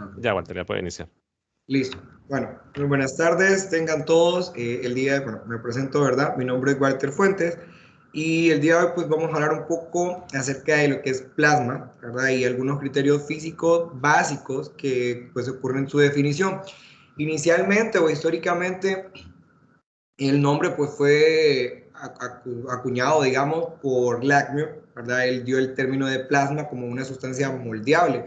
Ok. Ya, Walter, ya puede iniciar. Listo. Bueno, muy buenas tardes, tengan todos. Bueno, me presento, ¿verdad? Mi nombre es Walter Fuentes y el día de hoy pues vamos a hablar un poco acerca de lo que es plasma, ¿verdad? Y algunos criterios físicos básicos que pues ocurren en su definición. Inicialmente o históricamente el nombre pues fue acuñado, digamos, por Lagrange, ¿verdad? Él dio el término de plasma como una sustancia moldeable,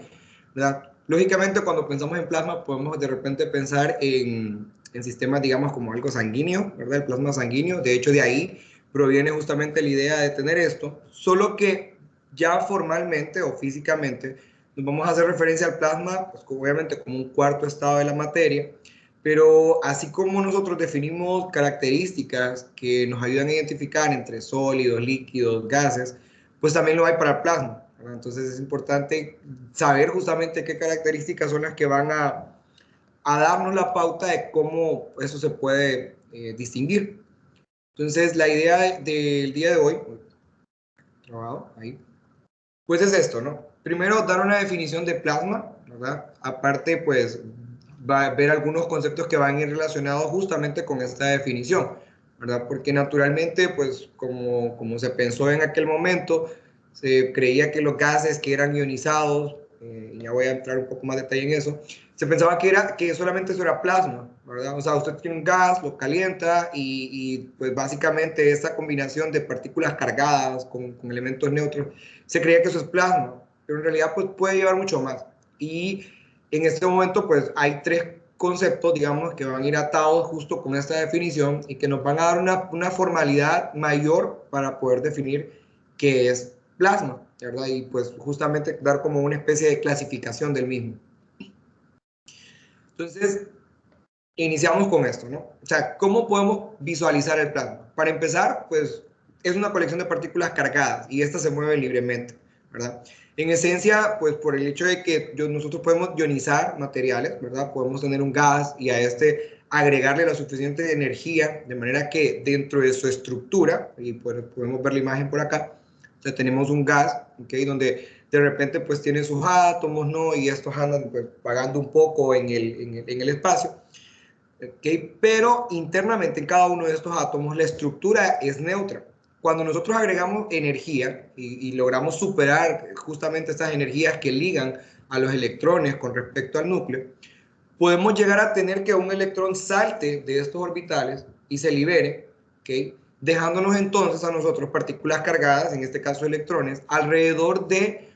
¿verdad? Lógicamente, cuando pensamos en plasma, podemos de repente pensar en sistemas, digamos, como algo sanguíneo, ¿verdad? El plasma sanguíneo. De hecho, de ahí proviene justamente la idea de tener esto, solo que ya formalmente o físicamente nos vamos a hacer referencia al plasma, pues obviamente como un cuarto estado de la materia, pero así como nosotros definimos características que nos ayudan a identificar entre sólidos, líquidos, gases, pues también lo hay para el plasma, ¿verdad? Entonces es importante saber justamente qué características son las que van a darnos la pauta de cómo eso se puede distinguir. Entonces la idea del día de hoy, trabajado ahí, pues es esto, ¿no? Primero, dar una definición de plasma, ¿verdad? Aparte, pues, va a ver algunos conceptos que van a ir relacionados justamente con esta definición, ¿verdad? Porque naturalmente, pues, como se pensó en aquel momento, se creía que los gases que eran ionizados, ya voy a entrar un poco más de detalle en eso, se pensaba que solamente eso era plasma, ¿verdad? O sea, usted tiene un gas, lo calienta y pues básicamente esta combinación de partículas cargadas con elementos neutros se creía que eso es plasma, pero en realidad pues, puede llevar mucho más. Y en este momento pues hay tres conceptos, digamos, que van a ir atados justo con esta definición y que nos van a dar una formalidad mayor para poder definir qué es plasma, ¿verdad? Y pues justamente dar como una especie de clasificación del mismo. Entonces, iniciamos con esto, ¿no? O sea, ¿cómo podemos visualizar el plasma? Para empezar, pues es una colección de partículas cargadas y estas se mueven libremente, ¿verdad? En esencia, pues por el hecho de que nosotros podemos ionizar materiales, ¿verdad? Podemos tener un gas y a este agregarle la suficiente energía de manera que dentro de su estructura, y pues podemos ver la imagen por acá, o sea, tenemos un gas, ¿ok? Donde de repente pues tiene sus átomos, ¿no? Y estos andan pues vagando un poco en el espacio. ¿Okay? Pero internamente en cada uno de estos átomos la estructura es neutra. Cuando nosotros agregamos energía y logramos superar justamente estas energías que ligan a los electrones con respecto al núcleo, podemos llegar a tener que un electrón salte de estos orbitales y se libere, ¿okay? Dejándonos entonces a nosotros partículas cargadas, en este caso electrones, alrededor de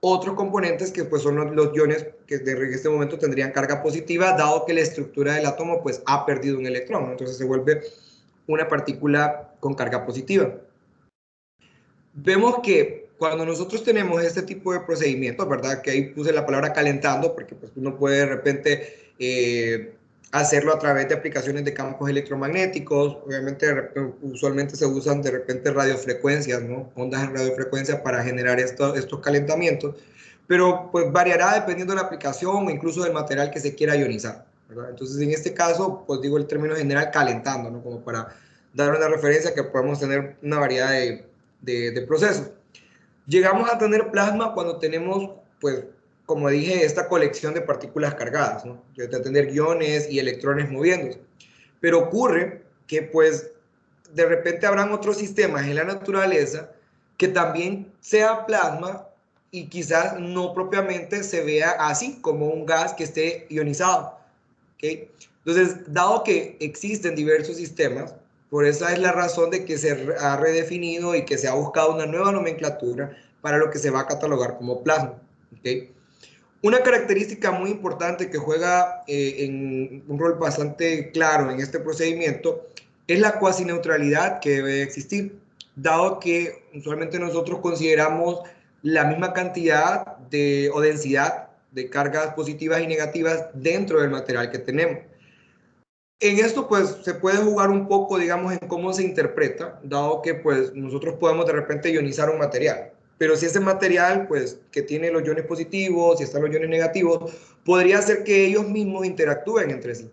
otros componentes que pues son los iones que en este momento tendrían carga positiva, dado que la estructura del átomo pues ha perdido un electrón, ¿no? Entonces se vuelve una partícula con carga positiva. Vemos que cuando nosotros tenemos este tipo de procedimientos, ¿verdad? Que ahí puse la palabra calentando, porque pues uno puede de repente hacerlo a través de aplicaciones de campos electromagnéticos. Obviamente, usualmente se usan de repente radiofrecuencias, ¿no? Ondas en radiofrecuencia para generar estos calentamientos, pero pues variará dependiendo de la aplicación o incluso del material que se quiera ionizar, ¿verdad? Entonces, en este caso, pues digo el término general calentando, ¿no? Como para dar una referencia que podemos tener una variedad de procesos. Llegamos a tener plasma cuando tenemos, pues, como dije, esta colección de partículas cargadas, ¿no? De tener iones y electrones moviéndose. Pero ocurre que, pues, de repente habrán otros sistemas en la naturaleza que también sea plasma y quizás no propiamente se vea así, como un gas que esté ionizado. ¿Okay? Entonces, dado que existen diversos sistemas, por esa es la razón de que se ha redefinido y que se ha buscado una nueva nomenclatura para lo que se va a catalogar como plasma. ¿Okay? Una característica muy importante que juega en un rol bastante claro en este procedimiento es la cuasi neutralidad que debe existir, dado que usualmente nosotros consideramos la misma cantidad o densidad de cargas positivas y negativas dentro del material que tenemos. En esto pues se puede jugar un poco, digamos, en cómo se interpreta, dado que pues nosotros podemos de repente ionizar un material, pero si ese material pues que tiene los iones positivos y están los iones negativos, podría ser que ellos mismos interactúen entre sí.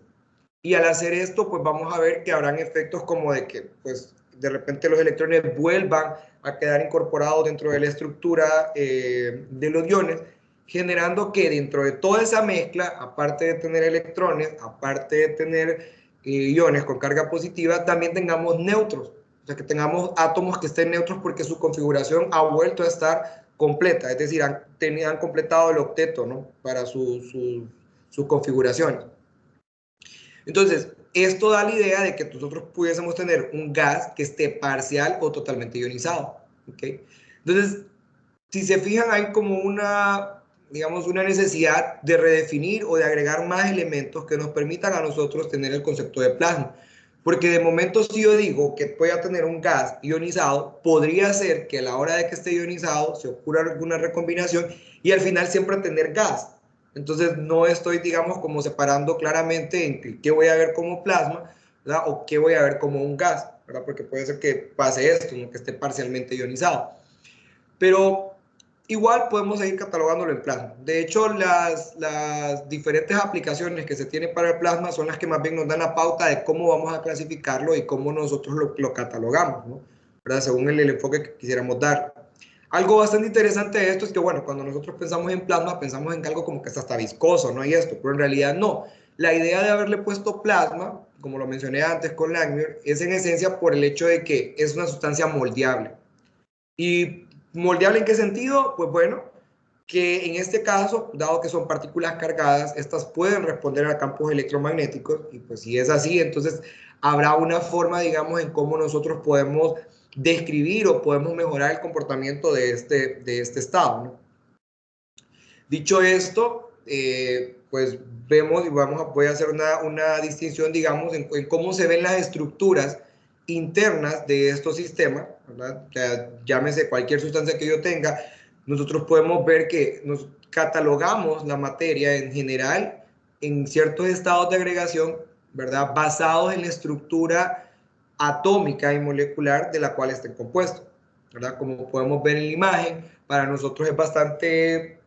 Y al hacer esto pues vamos a ver que habrán efectos como de que pues de repente los electrones vuelvan a quedar incorporados dentro de la estructura de los iones generando que dentro de toda esa mezcla, aparte de tener electrones, aparte de tener iones con carga positiva, también tengamos neutros, o sea, que tengamos átomos que estén neutros porque su configuración ha vuelto a estar completa, es decir, han completado el octeto, ¿no? Para sus configuraciones. Entonces, esto da la idea de que nosotros pudiésemos tener un gas que esté parcial o totalmente ionizado, ¿ok? Entonces, si se fijan, hay como una, digamos, una necesidad de redefinir o de agregar más elementos que nos permitan a nosotros tener el concepto de plasma. Porque de momento, si yo digo que voy a tener un gas ionizado, podría ser que a la hora de que esté ionizado se ocurra alguna recombinación y al final siempre tener gas. Entonces, no estoy, digamos, como separando claramente entre qué voy a ver como plasma, ¿verdad? O qué voy a ver como un gas, ¿verdad? Porque puede ser que pase esto, ¿no? Que esté parcialmente ionizado. Pero igual podemos seguir catalogándolo en plasma. De hecho, las diferentes aplicaciones que se tienen para el plasma son las que más bien nos dan la pauta de cómo vamos a clasificarlo y cómo nosotros lo catalogamos, ¿no? ¿Verdad? Según el enfoque que quisiéramos dar. Algo bastante interesante de esto es que, bueno, cuando nosotros pensamos en plasma, pensamos en algo como que está hasta viscoso, ¿no? Y esto, pero en realidad no. La idea de haberle puesto plasma, como lo mencioné antes con Langmuir, es en esencia por el hecho de que es una sustancia moldeable. ¿Y moldeable en qué sentido? Pues bueno, que en este caso, dado que son partículas cargadas, estas pueden responder a campos electromagnéticos, y pues si es así, entonces habrá una forma, digamos, en cómo nosotros podemos describir o podemos mejorar el comportamiento de este estado, ¿no? Dicho esto, pues vemos y voy a hacer una distinción, digamos, en cómo se ven las estructuras internas de estos sistemas, ¿verdad? O sea, llámese cualquier sustancia que yo tenga, nosotros podemos ver que nos catalogamos la materia en general en ciertos estados de agregación, ¿verdad? Basados en la estructura atómica y molecular de la cual estén compuestos, ¿verdad? Como podemos ver en la imagen, para nosotros es bastante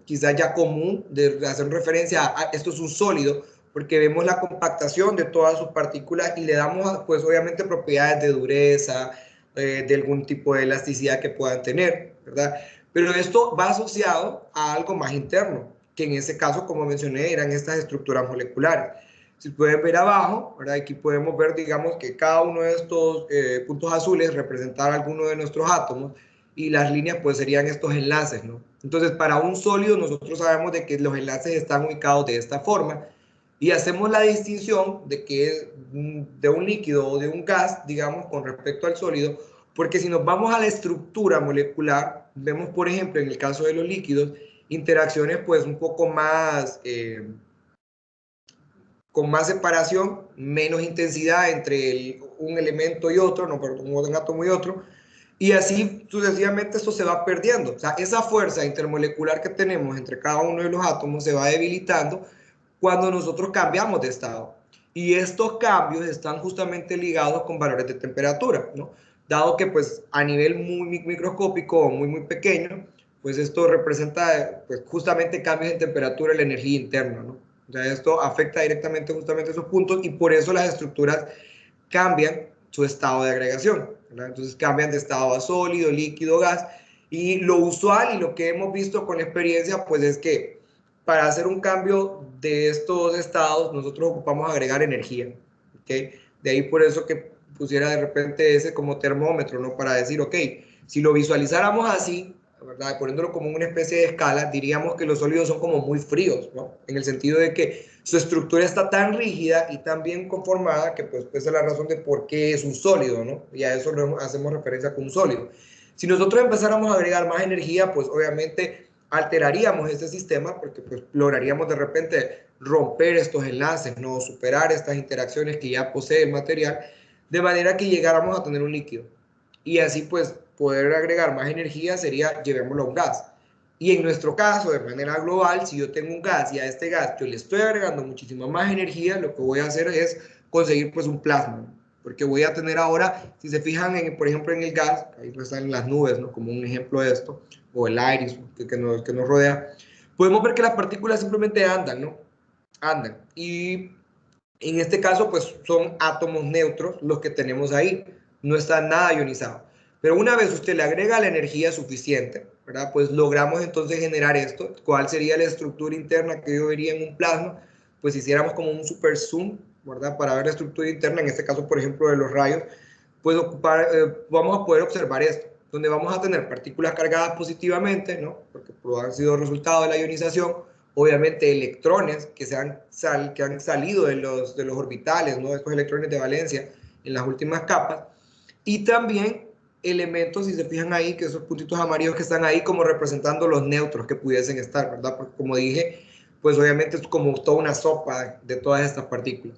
quizás ya común de hacer referencia a esto es un sólido, porque vemos la compactación de todas sus partículas y le damos, pues obviamente, propiedades de dureza, de algún tipo de elasticidad que puedan tener, ¿verdad? Pero esto va asociado a algo más interno, que en ese caso, como mencioné, eran estas estructuras moleculares. Si pueden ver abajo, ¿verdad? Aquí podemos ver, digamos, que cada uno de estos puntos azules representar alguno de nuestros átomos y las líneas pues serían estos enlaces, ¿no? Entonces, para un sólido nosotros sabemos de que los enlaces están ubicados de esta forma y hacemos la distinción de que es de un líquido o de un gas, digamos, con respecto al sólido, porque si nos vamos a la estructura molecular, vemos, por ejemplo, en el caso de los líquidos, interacciones pues un poco más con más separación, menos intensidad entre un elemento y otro, no, perdón, un átomo y otro, y así sucesivamente esto se va perdiendo. O sea, esa fuerza intermolecular que tenemos entre cada uno de los átomos se va debilitando cuando nosotros cambiamos de estado. Y estos cambios están justamente ligados con valores de temperatura, ¿no? Dado que pues a nivel muy microscópico o muy pequeño, pues esto representa pues justamente cambios en temperatura en la energía interna, ¿no? O sea, esto afecta directamente justamente esos puntos y por eso las estructuras cambian su estado de agregación, ¿verdad? Entonces cambian de estado a sólido, líquido, gas. Y lo usual y lo que hemos visto con la experiencia, pues es que para hacer un cambio de estos estados, nosotros ocupamos agregar energía, ¿ok? De ahí por eso que pusiera de repente ese como termómetro, ¿no? Para decir, ok, si lo visualizáramos así, ¿verdad? Poniéndolo como una especie de escala, diríamos que los sólidos son como muy fríos, ¿no? En el sentido de que su estructura está tan rígida y tan bien conformada que pues esa es la razón de por qué es un sólido, ¿no? Y a eso hacemos referencia con un sólido. Si nosotros empezáramos a agregar más energía, pues obviamente alteraríamos este sistema porque pues lograríamos de repente romper estos enlaces, ¿no? Superar estas interacciones que ya posee el material, de manera que llegáramos a tener un líquido. Y así pues poder agregar más energía sería llevémoslo a un gas. Y en nuestro caso, de manera global, si yo tengo un gas y a este gas yo le estoy agregando muchísima más energía, lo que voy a hacer es conseguir pues un plasma, porque voy a tener ahora, si se fijan, por ejemplo, en el gas, ahí pues están las nubes, ¿no? Como un ejemplo de esto, o el iris que nos rodea, podemos ver que las partículas simplemente andan, ¿no? Andan. Y en este caso, pues son átomos neutros los que tenemos ahí, no está nada ionizado. Pero una vez usted le agrega la energía suficiente, ¿verdad? Pues logramos entonces generar esto. ¿Cuál sería la estructura interna que yo vería en un plasma? Pues hiciéramos como un super zoom, ¿verdad? Para ver la estructura interna, en este caso, por ejemplo, de los rayos, pues vamos a poder observar esto, donde vamos a tener partículas cargadas positivamente, ¿no? Porque han sido resultado de la ionización, obviamente electrones que han salido de los orbitales, ¿no? Estos electrones de valencia en las últimas capas, y también elementos, si se fijan ahí, que esos puntitos amarillos que están ahí como representando los neutros que pudiesen estar, ¿verdad? Porque como dije, pues obviamente es como toda una sopa de todas estas partículas.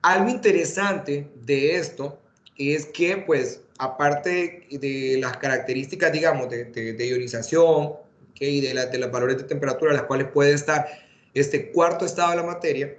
Algo interesante de esto es que, pues, aparte de las características, digamos, de ionización, ¿okay? Y de los valores de temperatura a las cuales puede estar este cuarto estado de la materia,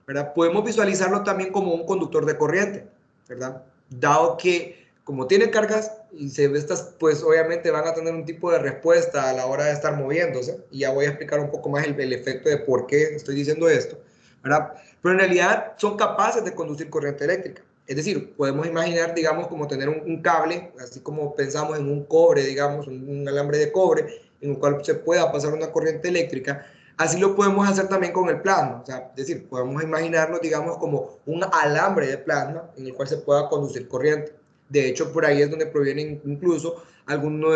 ¿verdad? Podemos visualizarlo también como un conductor de corriente, ¿verdad? Dado que, como tiene cargas, y estas, pues obviamente van a tener un tipo de respuesta a la hora de estar moviéndose, y ya voy a explicar un poco más el efecto de por qué estoy diciendo esto, ¿verdad? Pero en realidad son capaces de conducir corriente eléctrica. Es decir, podemos imaginar, digamos, como tener un cable, así como pensamos en un cobre, digamos, un alambre de cobre, en el cual se pueda pasar una corriente eléctrica. Así lo podemos hacer también con el plasma. O sea, es decir, podemos imaginarnos, digamos, como un alambre de plasma en el cual se pueda conducir corriente. De hecho, por ahí es donde provienen incluso algunos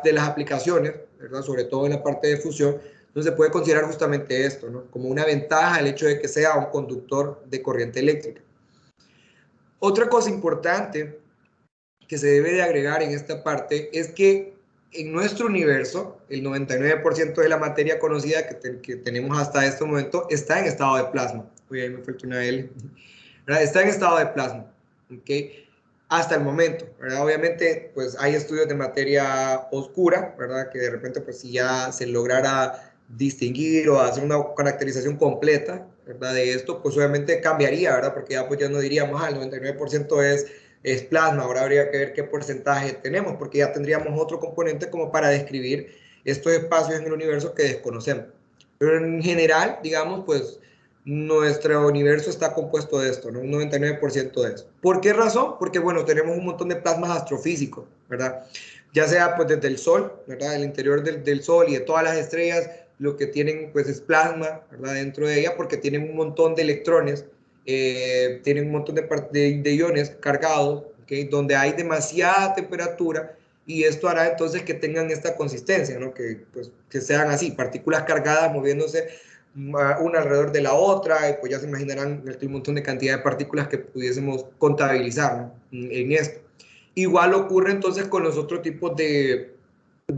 de las aplicaciones, ¿verdad? Sobre todo en la parte de fusión. Entonces se puede considerar justamente esto, ¿no? Como una ventaja el hecho de que sea un conductor de corriente eléctrica. Otra cosa importante que se debe de agregar en esta parte es que en nuestro universo, el 99% de la materia conocida que tenemos hasta este momento está en estado de plasma. Uy, ahí me falta una L. ¿Verdad? Está en estado de plasma. ¿Okay? Hasta el momento, ¿verdad? Obviamente, pues hay estudios de materia oscura, ¿verdad? Que de repente, pues si ya se lograra distinguir o hacer una caracterización completa, ¿verdad? De esto, pues obviamente cambiaría, ¿verdad? Porque ya pues ya no diríamos, el 99% es plasma, ahora habría que ver qué porcentaje tenemos, porque ya tendríamos otro componente como para describir estos espacios en el universo que desconocemos. Pero en general, digamos, pues nuestro universo está compuesto de esto, ¿no? Un 99% de eso. ¿Por qué razón? Porque, bueno, tenemos un montón de plasmas astrofísicos, ¿verdad? Ya sea pues desde el Sol, ¿verdad? El interior del Sol y de todas las estrellas, lo que tienen pues es plasma, ¿verdad? Dentro de ella, porque tienen un montón de electrones, tienen un montón de iones cargados, ¿okay? Donde hay demasiada temperatura y esto hará entonces que tengan esta consistencia, ¿no? Que, pues, que sean así, partículas cargadas moviéndose una alrededor de la otra, y pues ya se imaginarán el montón de cantidad de partículas que pudiésemos contabilizar, ¿no? En esto. Igual ocurre entonces con los otros tipos de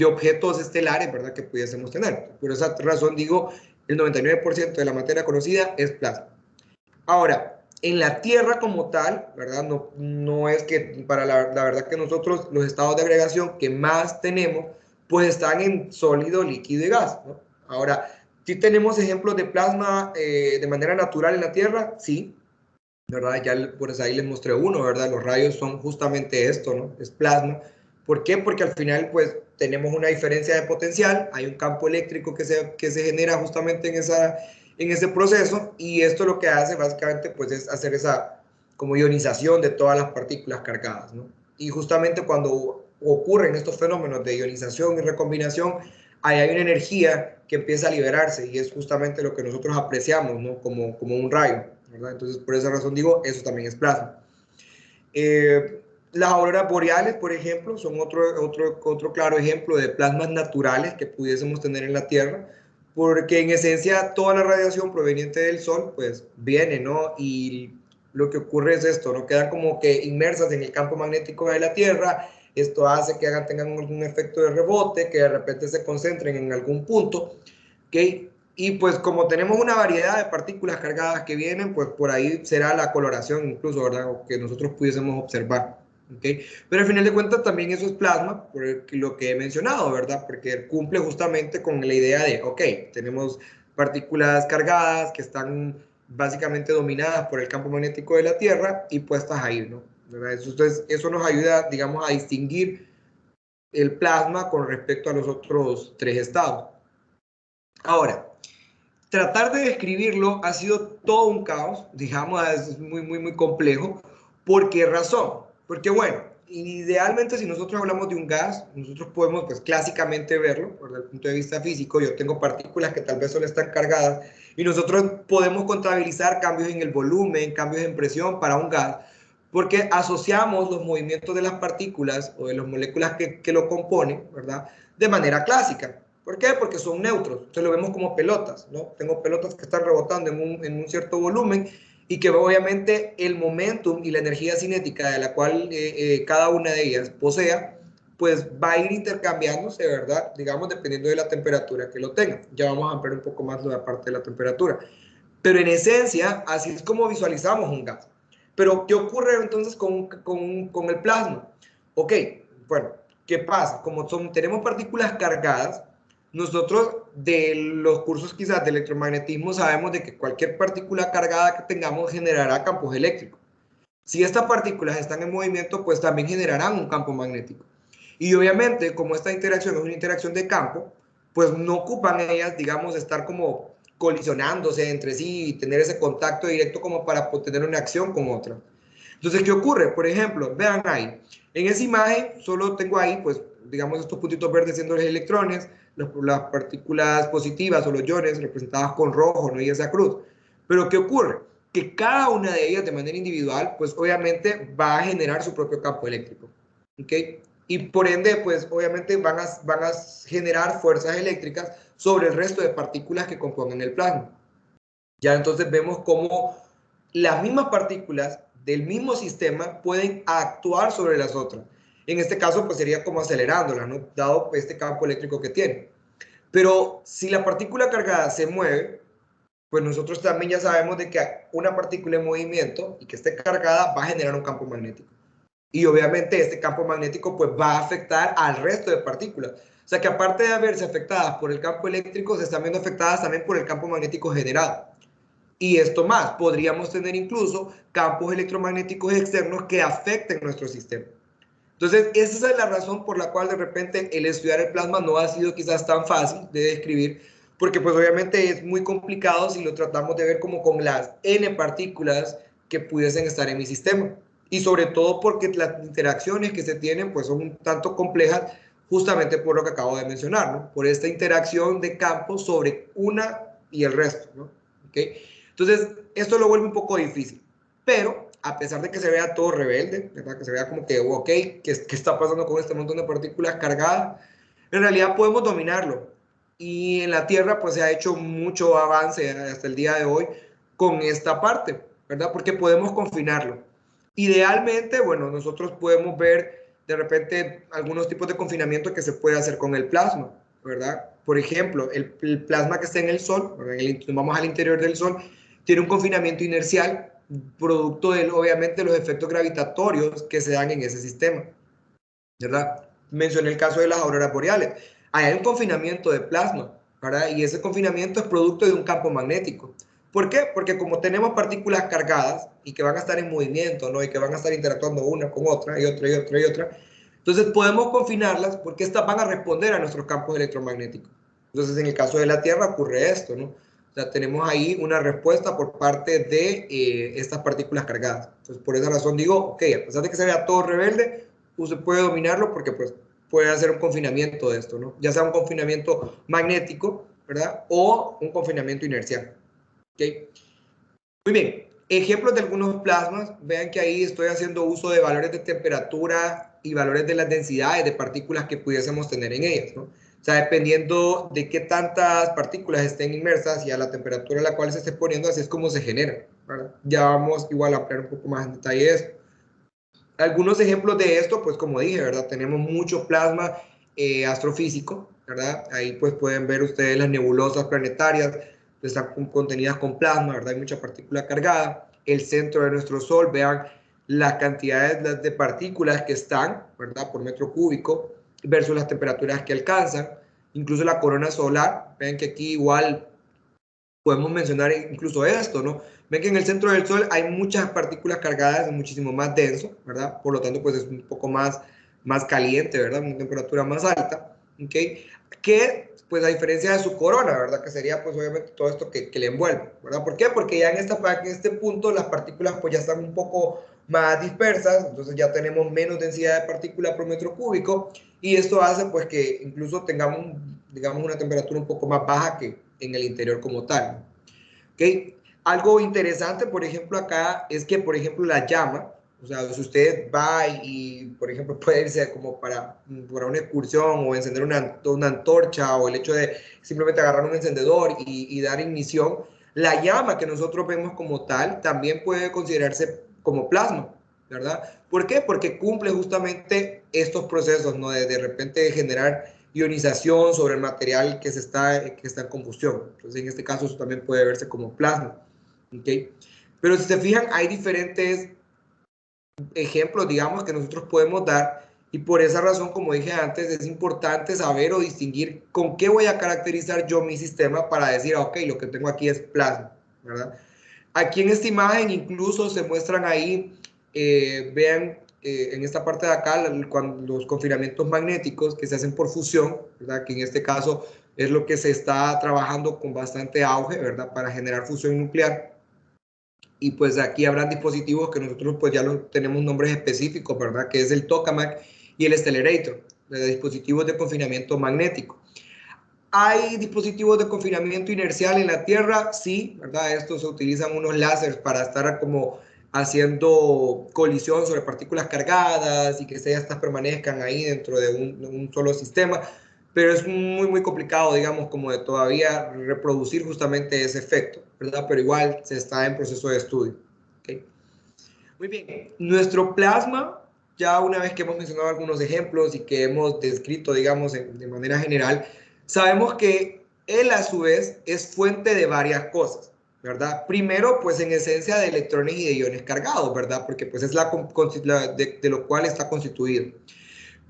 objetos estelares, ¿verdad? Que pudiésemos tener. Por esa razón digo, el 99% de la materia conocida es plasma. Ahora, en la Tierra como tal, ¿verdad? No es que, para la verdad que nosotros los estados de agregación que más tenemos, pues están en sólido, líquido y gas, ¿no? Ahora, ¿sí tenemos ejemplos de plasma de manera natural en la Tierra? Sí, ¿verdad? Ya por ahí les mostré uno, ¿verdad? Los rayos son justamente esto, ¿no? Es plasma. ¿Por qué? Porque al final, pues, tenemos una diferencia de potencial, hay un campo eléctrico que se genera justamente en ese proceso, y esto lo que hace básicamente, pues, es hacer esa como ionización de todas las partículas cargadas, ¿no? Y justamente cuando ocurren estos fenómenos de ionización y recombinación, ahí hay una energía que empieza a liberarse, y es justamente lo que nosotros apreciamos, ¿no? Como un rayo, ¿verdad? Entonces, por esa razón digo, eso también es plasma. Las auroras boreales, por ejemplo, son otro claro ejemplo de plasmas naturales que pudiésemos tener en la Tierra, porque en esencia toda la radiación proveniente del Sol, pues viene, ¿no? Y lo que ocurre es esto, ¿no? Quedan como que inmersas en el campo magnético de la Tierra. Esto hace que tengan algún efecto de rebote, que de repente se concentren en algún punto, ¿ok? Y pues como tenemos una variedad de partículas cargadas que vienen, pues por ahí será la coloración incluso, ¿verdad? O que nosotros pudiésemos observar, ¿ok? Pero al final de cuentas también eso es plasma, por lo que he mencionado, ¿verdad? Porque cumple justamente con la idea de, ok, tenemos partículas cargadas que están básicamente dominadas por el campo magnético de la Tierra y puestas ahí, ¿no? ¿Verdad? Entonces eso nos ayuda, digamos, a distinguir el plasma con respecto a los otros tres estados. Ahora, tratar de describirlo ha sido todo un caos, digamos, es muy complejo. ¿Por qué razón? Porque bueno, idealmente, si nosotros hablamos de un gas, nosotros podemos, pues, clásicamente verlo desde el punto de vista físico. Yo tengo partículas que tal vez solo están cargadas y nosotros podemos contabilizar cambios en el volumen, cambios en presión para un gas, porque asociamos los movimientos de las partículas o de las moléculas que lo componen, ¿verdad? De manera clásica. ¿Por qué? Porque son neutros. Entonces lo vemos como pelotas, ¿no? Tengo pelotas que están rebotando en un cierto volumen y que obviamente el momentum y la energía cinética de la cual cada una de ellas posea, pues va a ir intercambiándose, ¿verdad? Digamos, dependiendo de la temperatura que lo tenga. Ya vamos a ampliar un poco más la parte de la temperatura. Pero en esencia, así es como visualizamos un gas. Pero, ¿qué ocurre entonces con el plasma? Ok, bueno, ¿qué pasa? Como tenemos partículas cargadas, nosotros de los cursos quizás de electromagnetismo sabemos de que cualquier partícula cargada que tengamos generará campos eléctricos. Si estas partículas están en movimiento, pues también generarán un campo magnético. Y obviamente, como esta interacción es una interacción de campo, pues no ocupan ellas, digamos, estar como colisionándose entre sí y tener ese contacto directo como para tener una acción con otra. Entonces, ¿qué ocurre? Por ejemplo, vean ahí, en esa imagen solo tengo ahí, pues, digamos, estos puntitos verdes siendo los electrones, las partículas positivas o los iones representadas con rojo, ¿no? Y esa cruz. Pero ¿qué ocurre? Que cada una de ellas de manera individual, pues obviamente va a generar su propio campo eléctrico. ¿Ok? Y por ende, pues obviamente van a generar fuerzas eléctricas sobre el resto de partículas que componen el plasma. Ya entonces vemos cómo las mismas partículas del mismo sistema pueden actuar sobre las otras. En este caso, pues sería como acelerándolas, ¿no? Dado este campo eléctrico que tiene. Pero si la partícula cargada se mueve, pues nosotros también ya sabemos de que una partícula en movimiento y que esté cargada va a generar un campo magnético. Y obviamente este campo magnético pues va a afectar al resto de partículas. O sea que aparte de haberse afectadas por el campo eléctrico, se están viendo afectadas también por el campo magnético generado. Y esto más, podríamos tener incluso campos electromagnéticos externos que afecten nuestro sistema. Entonces, esa es la razón por la cual de repente el estudiar el plasma no ha sido quizás tan fácil de describir, porque pues obviamente es muy complicado si lo tratamos de ver como con las n partículas que pudiesen estar en mi sistema. Y sobre todo porque las interacciones que se tienen pues son un tanto complejas justamente por lo que acabo de mencionar, ¿no? Por esta interacción de campos sobre una y el resto, ¿no? ¿Okay? Entonces, esto lo vuelve un poco difícil, pero a pesar de que se vea todo rebelde, ¿verdad? Que se vea como que, ok, ¿qué está pasando con este montón de partículas cargadas? En realidad podemos dominarlo. Y en la Tierra pues se ha hecho mucho avance hasta el día de hoy con esta parte, ¿verdad? Porque podemos confinarlo. Idealmente, bueno, nosotros podemos ver de repente algunos tipos de confinamiento que se puede hacer con el plasma, ¿verdad? Por ejemplo, el plasma que está en el Sol, vamos al interior del Sol, tiene un confinamiento inercial producto de, obviamente, los efectos gravitatorios que se dan en ese sistema, ¿verdad? Mencioné el caso de las auroras boreales. Ahí hay un confinamiento de plasma, ¿verdad? Y ese confinamiento es producto de un campo magnético. ¿Por qué? Porque como tenemos partículas cargadas y que van a estar en movimiento, ¿no? Y que van a estar interactuando una con otra y otra y otra y otra, entonces podemos confinarlas porque estas van a responder a nuestros campos electromagnéticos. Entonces en el caso de la Tierra ocurre esto, ¿no? O sea, tenemos ahí una respuesta por parte de estas partículas cargadas. Entonces por esa razón digo, ok, a pesar de que se vea todo rebelde, usted puede dominarlo porque pues puede hacer un confinamiento de esto, ¿no? Ya sea un confinamiento magnético, ¿verdad? O un confinamiento inercial. ¿Ok? Muy bien. Ejemplos de algunos plasmas. Vean que ahí estoy haciendo uso de valores de temperatura y valores de las densidades de partículas que pudiésemos tener en ellas, ¿no? O sea, dependiendo de qué tantas partículas estén inmersas y a la temperatura a la cual se esté poniendo, así es como se genera, ¿verdad? Ya vamos igual a ampliar un poco más en detalle esto. Algunos ejemplos de esto, pues como dije, ¿verdad? Tenemos mucho plasma astrofísico, ¿verdad? Ahí pues pueden ver ustedes las nebulosas planetarias, están contenidas con plasma, ¿verdad? Hay mucha partícula cargada. El centro de nuestro Sol, vean las cantidades de partículas que están, ¿verdad? Por metro cúbico versus las temperaturas que alcanzan. Incluso la corona solar, vean que aquí igual podemos mencionar incluso esto, ¿no? Ven que en el centro del Sol hay muchas partículas cargadas, es muchísimo más denso, ¿verdad? Por lo tanto, pues es un poco más caliente, ¿verdad? Una temperatura más alta. ¿ok? Que, pues a diferencia de su corona, ¿verdad? Que sería, pues obviamente, todo esto que le envuelve, ¿verdad? ¿Por qué? Porque ya en este punto las partículas, pues ya están un poco más dispersas, entonces ya tenemos menos densidad de partículas por metro cúbico, y esto hace, pues, que incluso tengamos, digamos, una temperatura un poco más baja que en el interior como tal, ¿ok? Algo interesante, por ejemplo, acá es que, por ejemplo, la llama, o sea, si usted va y, por ejemplo, puede irse como para una excursión o encender una antorcha o el hecho de simplemente agarrar un encendedor y dar ignición, la llama que nosotros vemos como tal también puede considerarse como plasma, ¿verdad? ¿Por qué? Porque cumple justamente estos procesos, ¿no? De repente generar ionización sobre el material que está en combustión. Entonces, en este caso, eso también puede verse como plasma. ¿Okay? Pero si se fijan, hay diferentes ejemplos, digamos, que nosotros podemos dar y por esa razón, como dije antes, es importante saber o distinguir con qué voy a caracterizar yo mi sistema para decir, ok, lo que tengo aquí es plasma, ¿verdad? Aquí en esta imagen incluso se muestran ahí, vean, en esta parte de acá, los confinamientos magnéticos que se hacen por fusión, ¿verdad? Que en este caso es lo que se está trabajando con bastante auge, ¿verdad? Para generar fusión nuclear. Y pues aquí habrán dispositivos que nosotros pues ya tenemos nombres específicos, ¿verdad? Que es el tokamak y el accelerator, de dispositivos de confinamiento magnético. ¿Hay dispositivos de confinamiento inercial en la Tierra? Sí, ¿verdad? Estos se utilizan unos láseres para estar como haciendo colisión sobre partículas cargadas y que estas permanezcan ahí dentro de un solo sistema, pero es muy, muy complicado, digamos, como de todavía reproducir justamente ese efecto, ¿verdad? Pero igual se está en proceso de estudio. ¿Okay? Muy bien, nuestro plasma, ya una vez que hemos mencionado algunos ejemplos y que hemos descrito, digamos, de manera general, sabemos que él a su vez es fuente de varias cosas, ¿verdad? Primero, pues en esencia de electrones y de iones cargados, ¿verdad? Porque pues es de lo cual está constituido.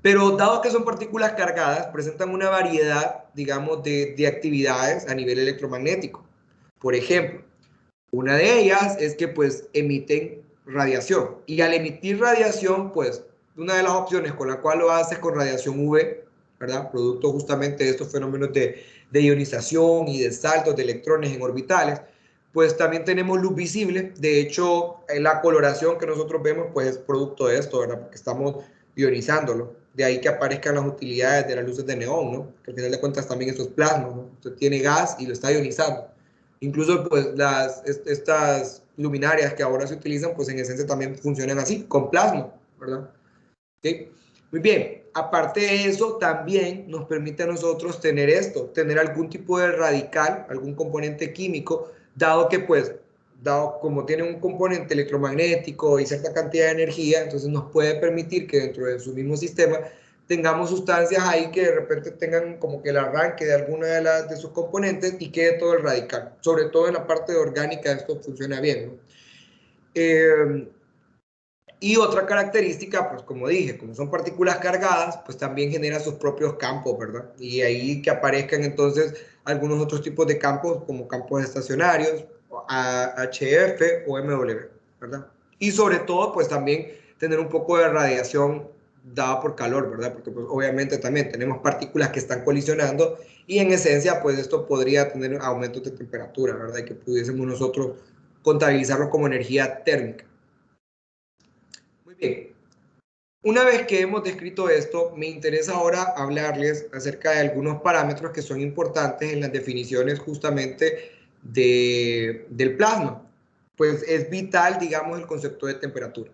Pero dado que son partículas cargadas, presentan una variedad, digamos, de actividades a nivel electromagnético. Por ejemplo, una de ellas es que pues emiten radiación y al emitir radiación pues una de las opciones con la cual lo hace es con radiación UV, ¿verdad? Producto justamente de estos fenómenos de ionización y de saltos de electrones en orbitales. Pues también tenemos luz visible, de hecho la coloración que nosotros vemos pues es producto de esto, ¿verdad? Porque estamos ionizándolo. De ahí que aparezcan las utilidades de las luces de neón, ¿no? Que al final de cuentas también esto es plasma, ¿no? Entonces tiene gas y lo está ionizando. Incluso pues estas luminarias que ahora se utilizan pues en esencia también funcionan así, con plasma, ¿verdad? ¿Okay? Muy bien, aparte de eso también nos permite a nosotros tener esto, tener algún tipo de radical, algún componente químico, dado que pues, dado como tiene un componente electromagnético y cierta cantidad de energía, entonces nos puede permitir que dentro de su mismo sistema tengamos sustancias ahí que de repente tengan como que el arranque de alguna de sus componentes y quede todo el radical. Sobre todo en la parte de orgánica esto funciona bien, ¿no? Y otra característica, pues como dije, como son partículas cargadas, pues también genera sus propios campos, ¿verdad? Y ahí que aparezcan entonces algunos otros tipos de campos, como campos estacionarios, HF o MW, ¿verdad? Y sobre todo, pues también tener un poco de radiación dada por calor, ¿verdad? Porque pues obviamente también tenemos partículas que están colisionando y en esencia, pues esto podría tener aumentos de temperatura, ¿verdad? Y que pudiésemos nosotros contabilizarlo como energía térmica. Muy bien. Una vez que hemos descrito esto, me interesa ahora hablarles acerca de algunos parámetros que son importantes en las definiciones justamente del plasma. Pues es vital, digamos, el concepto de temperatura.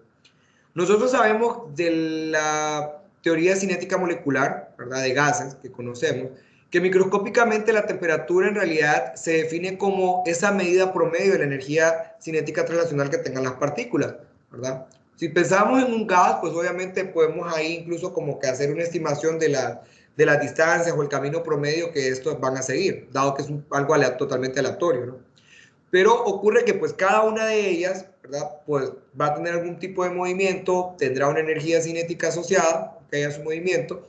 Nosotros sabemos de la teoría cinética molecular, ¿verdad? De gases que conocemos, que microscópicamente la temperatura en realidad se define como esa medida promedio de la energía cinética translacional que tengan las partículas, ¿verdad? Si pensamos en un gas, pues obviamente podemos ahí incluso como que hacer una estimación de las distancias o el camino promedio que estos van a seguir, dado que es algo totalmente aleatorio, ¿no? Pero ocurre que pues cada una de ellas, ¿verdad? Pues va a tener algún tipo de movimiento, tendrá una energía cinética asociada, que haya su movimiento,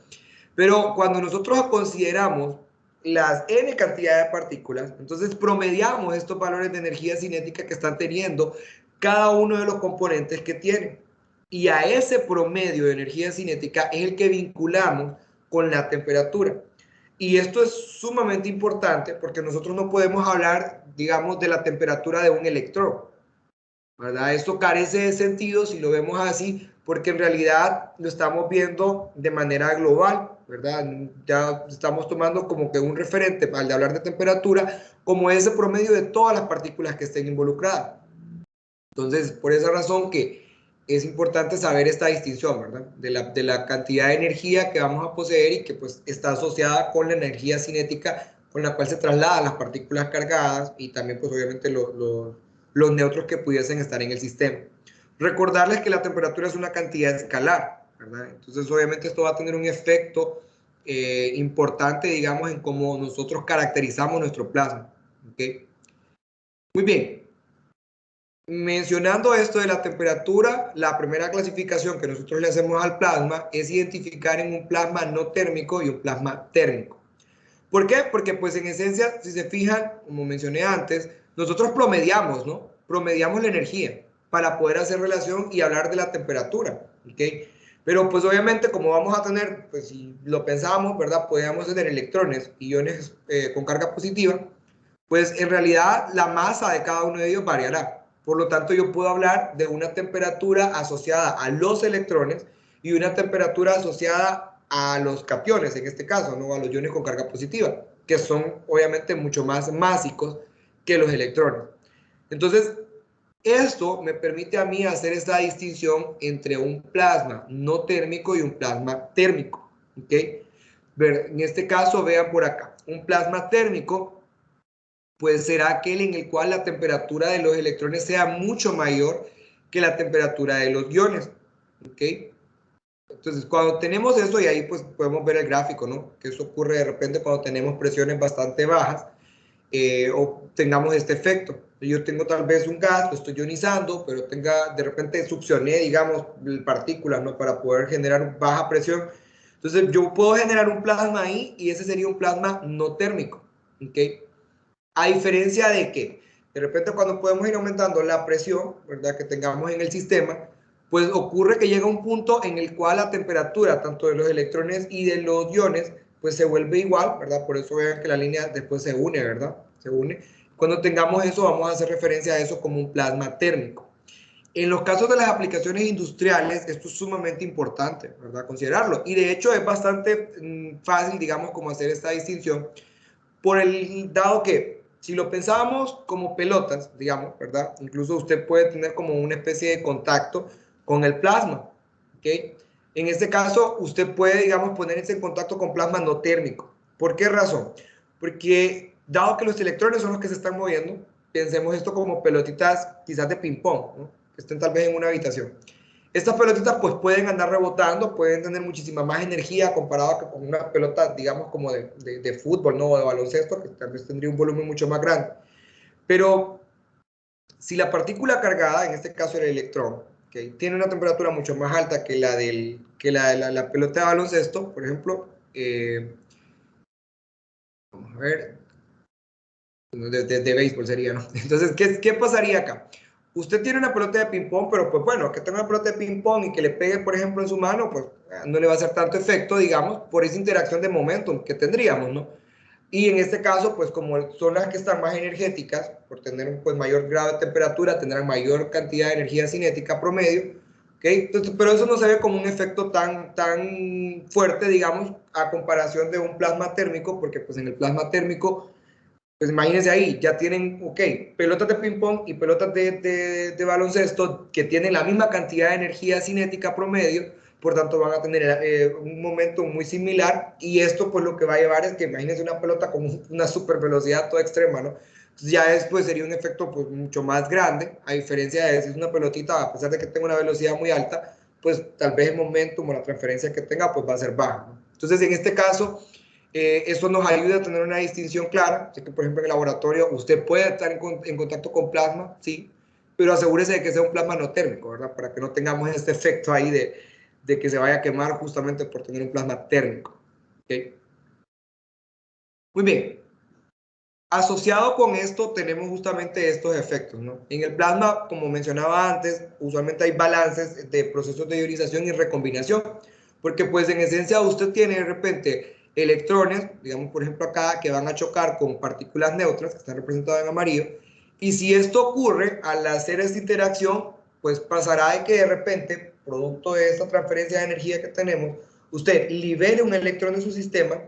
pero cuando nosotros consideramos las n cantidad de partículas, entonces promediamos estos valores de energía cinética que están teniendo cada uno de los componentes que tiene. Y a ese promedio de energía cinética es el que vinculamos con la temperatura. Y esto es sumamente importante porque nosotros no podemos hablar, digamos, de la temperatura de un electrón, ¿verdad? Esto carece de sentido si lo vemos así, porque en realidad lo estamos viendo de manera global, ¿verdad? Ya estamos tomando como que un referente al de hablar de temperatura como ese promedio de todas las partículas que estén involucradas. Entonces, por esa razón que es importante saber esta distinción, ¿verdad? De la cantidad de energía que vamos a poseer y que pues está asociada con la energía cinética con la cual se trasladan las partículas cargadas y también pues obviamente los neutros que pudiesen estar en el sistema. Recordarles que la temperatura es una cantidad escalar, ¿verdad? Entonces obviamente esto va a tener un efecto importante, digamos, en cómo nosotros caracterizamos nuestro plasma, ¿ok? Muy bien. Mencionando esto de la temperatura, la primera clasificación que nosotros le hacemos al plasma es identificar en un plasma no térmico y un plasma térmico. ¿Por qué? Porque pues en esencia, si se fijan, como mencioné antes, nosotros promediamos, ¿no? Promediamos la energía para poder hacer relación y hablar de la temperatura, ¿ok? Pero pues obviamente como vamos a tener, pues si lo pensamos, ¿verdad? Podríamos tener electrones, iones con carga positiva, pues en realidad la masa de cada uno de ellos variará. Por lo tanto, yo puedo hablar de una temperatura asociada a los electrones y una temperatura asociada a los cationes, en este caso, ¿no? A los iones con carga positiva, que son obviamente mucho más másicos que los electrones. Entonces, esto me permite a mí hacer esta distinción entre un plasma no térmico y un plasma térmico. ¿Ok? En este caso, vean por acá, un plasma térmico pues será aquel en el cual la temperatura de los electrones sea mucho mayor que la temperatura de los iones. ¿Ok? Entonces, cuando tenemos eso, y ahí pues podemos ver el gráfico, ¿no? Que eso ocurre de repente cuando tenemos presiones bastante bajas o tengamos este efecto. Yo tengo tal vez un gas, lo estoy ionizando, pero de repente succioné, digamos, partículas, ¿no? Para poder generar baja presión. Entonces, yo puedo generar un plasma ahí y ese sería un plasma no térmico. ¿Ok? A diferencia de que de repente cuando podemos ir aumentando la presión, ¿verdad? Que tengamos en el sistema, pues ocurre que llega un punto en el cual la temperatura tanto de los electrones y de los iones pues se vuelve igual, ¿verdad? Por eso vean que la línea después se une, ¿verdad? Se une. Cuando tengamos eso vamos a hacer referencia a eso como un plasma térmico. En los casos de las aplicaciones industriales, esto es sumamente importante, ¿verdad? Considerarlo. Y de hecho es bastante fácil, digamos, como hacer esta distinción, por el dado que si lo pensábamos como pelotas, digamos, ¿verdad? Incluso usted puede tener como una especie de contacto con el plasma, ¿ok? En este caso, usted puede, digamos, ponerse en contacto con plasma no térmico. ¿Por qué razón? Porque dado que los electrones son los que se están moviendo, pensemos esto como pelotitas quizás de ping-pong, ¿no? Que estén tal vez en una habitación. Estas pelotitas pues pueden andar rebotando, pueden tener muchísima más energía comparado con una pelota, digamos, como de fútbol, ¿no? O de baloncesto, que tal vez tendría un volumen mucho más grande. Pero si la partícula cargada, en este caso el electrón, ¿okay? Tiene una temperatura mucho más alta que la pelota de baloncesto, por ejemplo, vamos a ver, de béisbol sería, ¿no? Entonces, ¿qué pasaría acá? Usted tiene una pelota de ping-pong, pero pues bueno, que tenga una pelota de ping-pong y que le pegue, por ejemplo, en su mano, pues no le va a hacer tanto efecto, digamos, por esa interacción de momentum que tendríamos, ¿no? Y en este caso, pues como son las que están más energéticas, por tener un pues, mayor grado de temperatura, tendrán mayor cantidad de energía cinética promedio, ¿ok? Entonces, pero eso no se ve como un efecto tan fuerte, digamos, a comparación de un plasma térmico, porque pues en el plasma térmico pues imagínense ahí, ya tienen, ok, pelotas de ping-pong y pelotas de baloncesto que tienen la misma cantidad de energía cinética promedio, por tanto van a tener un momento muy similar y esto pues lo que va a llevar es que imagínense una pelota con una super velocidad toda extrema, ¿no? Entonces ya después sería un efecto pues mucho más grande, a diferencia de si es una pelotita, a pesar de que tenga una velocidad muy alta, pues tal vez el momentum o la transferencia que tenga pues va a ser baja, ¿no? Entonces en este caso eso nos ayuda a tener una distinción clara. Así que, por ejemplo, en el laboratorio usted puede estar en contacto con plasma, sí, pero asegúrese de que sea un plasma no térmico, ¿verdad? Para que no tengamos este efecto ahí de que se vaya a quemar justamente por tener un plasma térmico. ¿Okay? Muy bien. Asociado con esto tenemos justamente estos efectos, ¿no? En el plasma, como mencionaba antes, usualmente hay balances de procesos de ionización y recombinación, porque pues en esencia usted tiene de repente electrones, digamos por ejemplo acá, que van a chocar con partículas neutras, que están representadas en amarillo, y si esto ocurre, al hacer esta interacción, pues pasará de que de repente, producto de esta transferencia de energía que tenemos, usted libere un electrón de su sistema,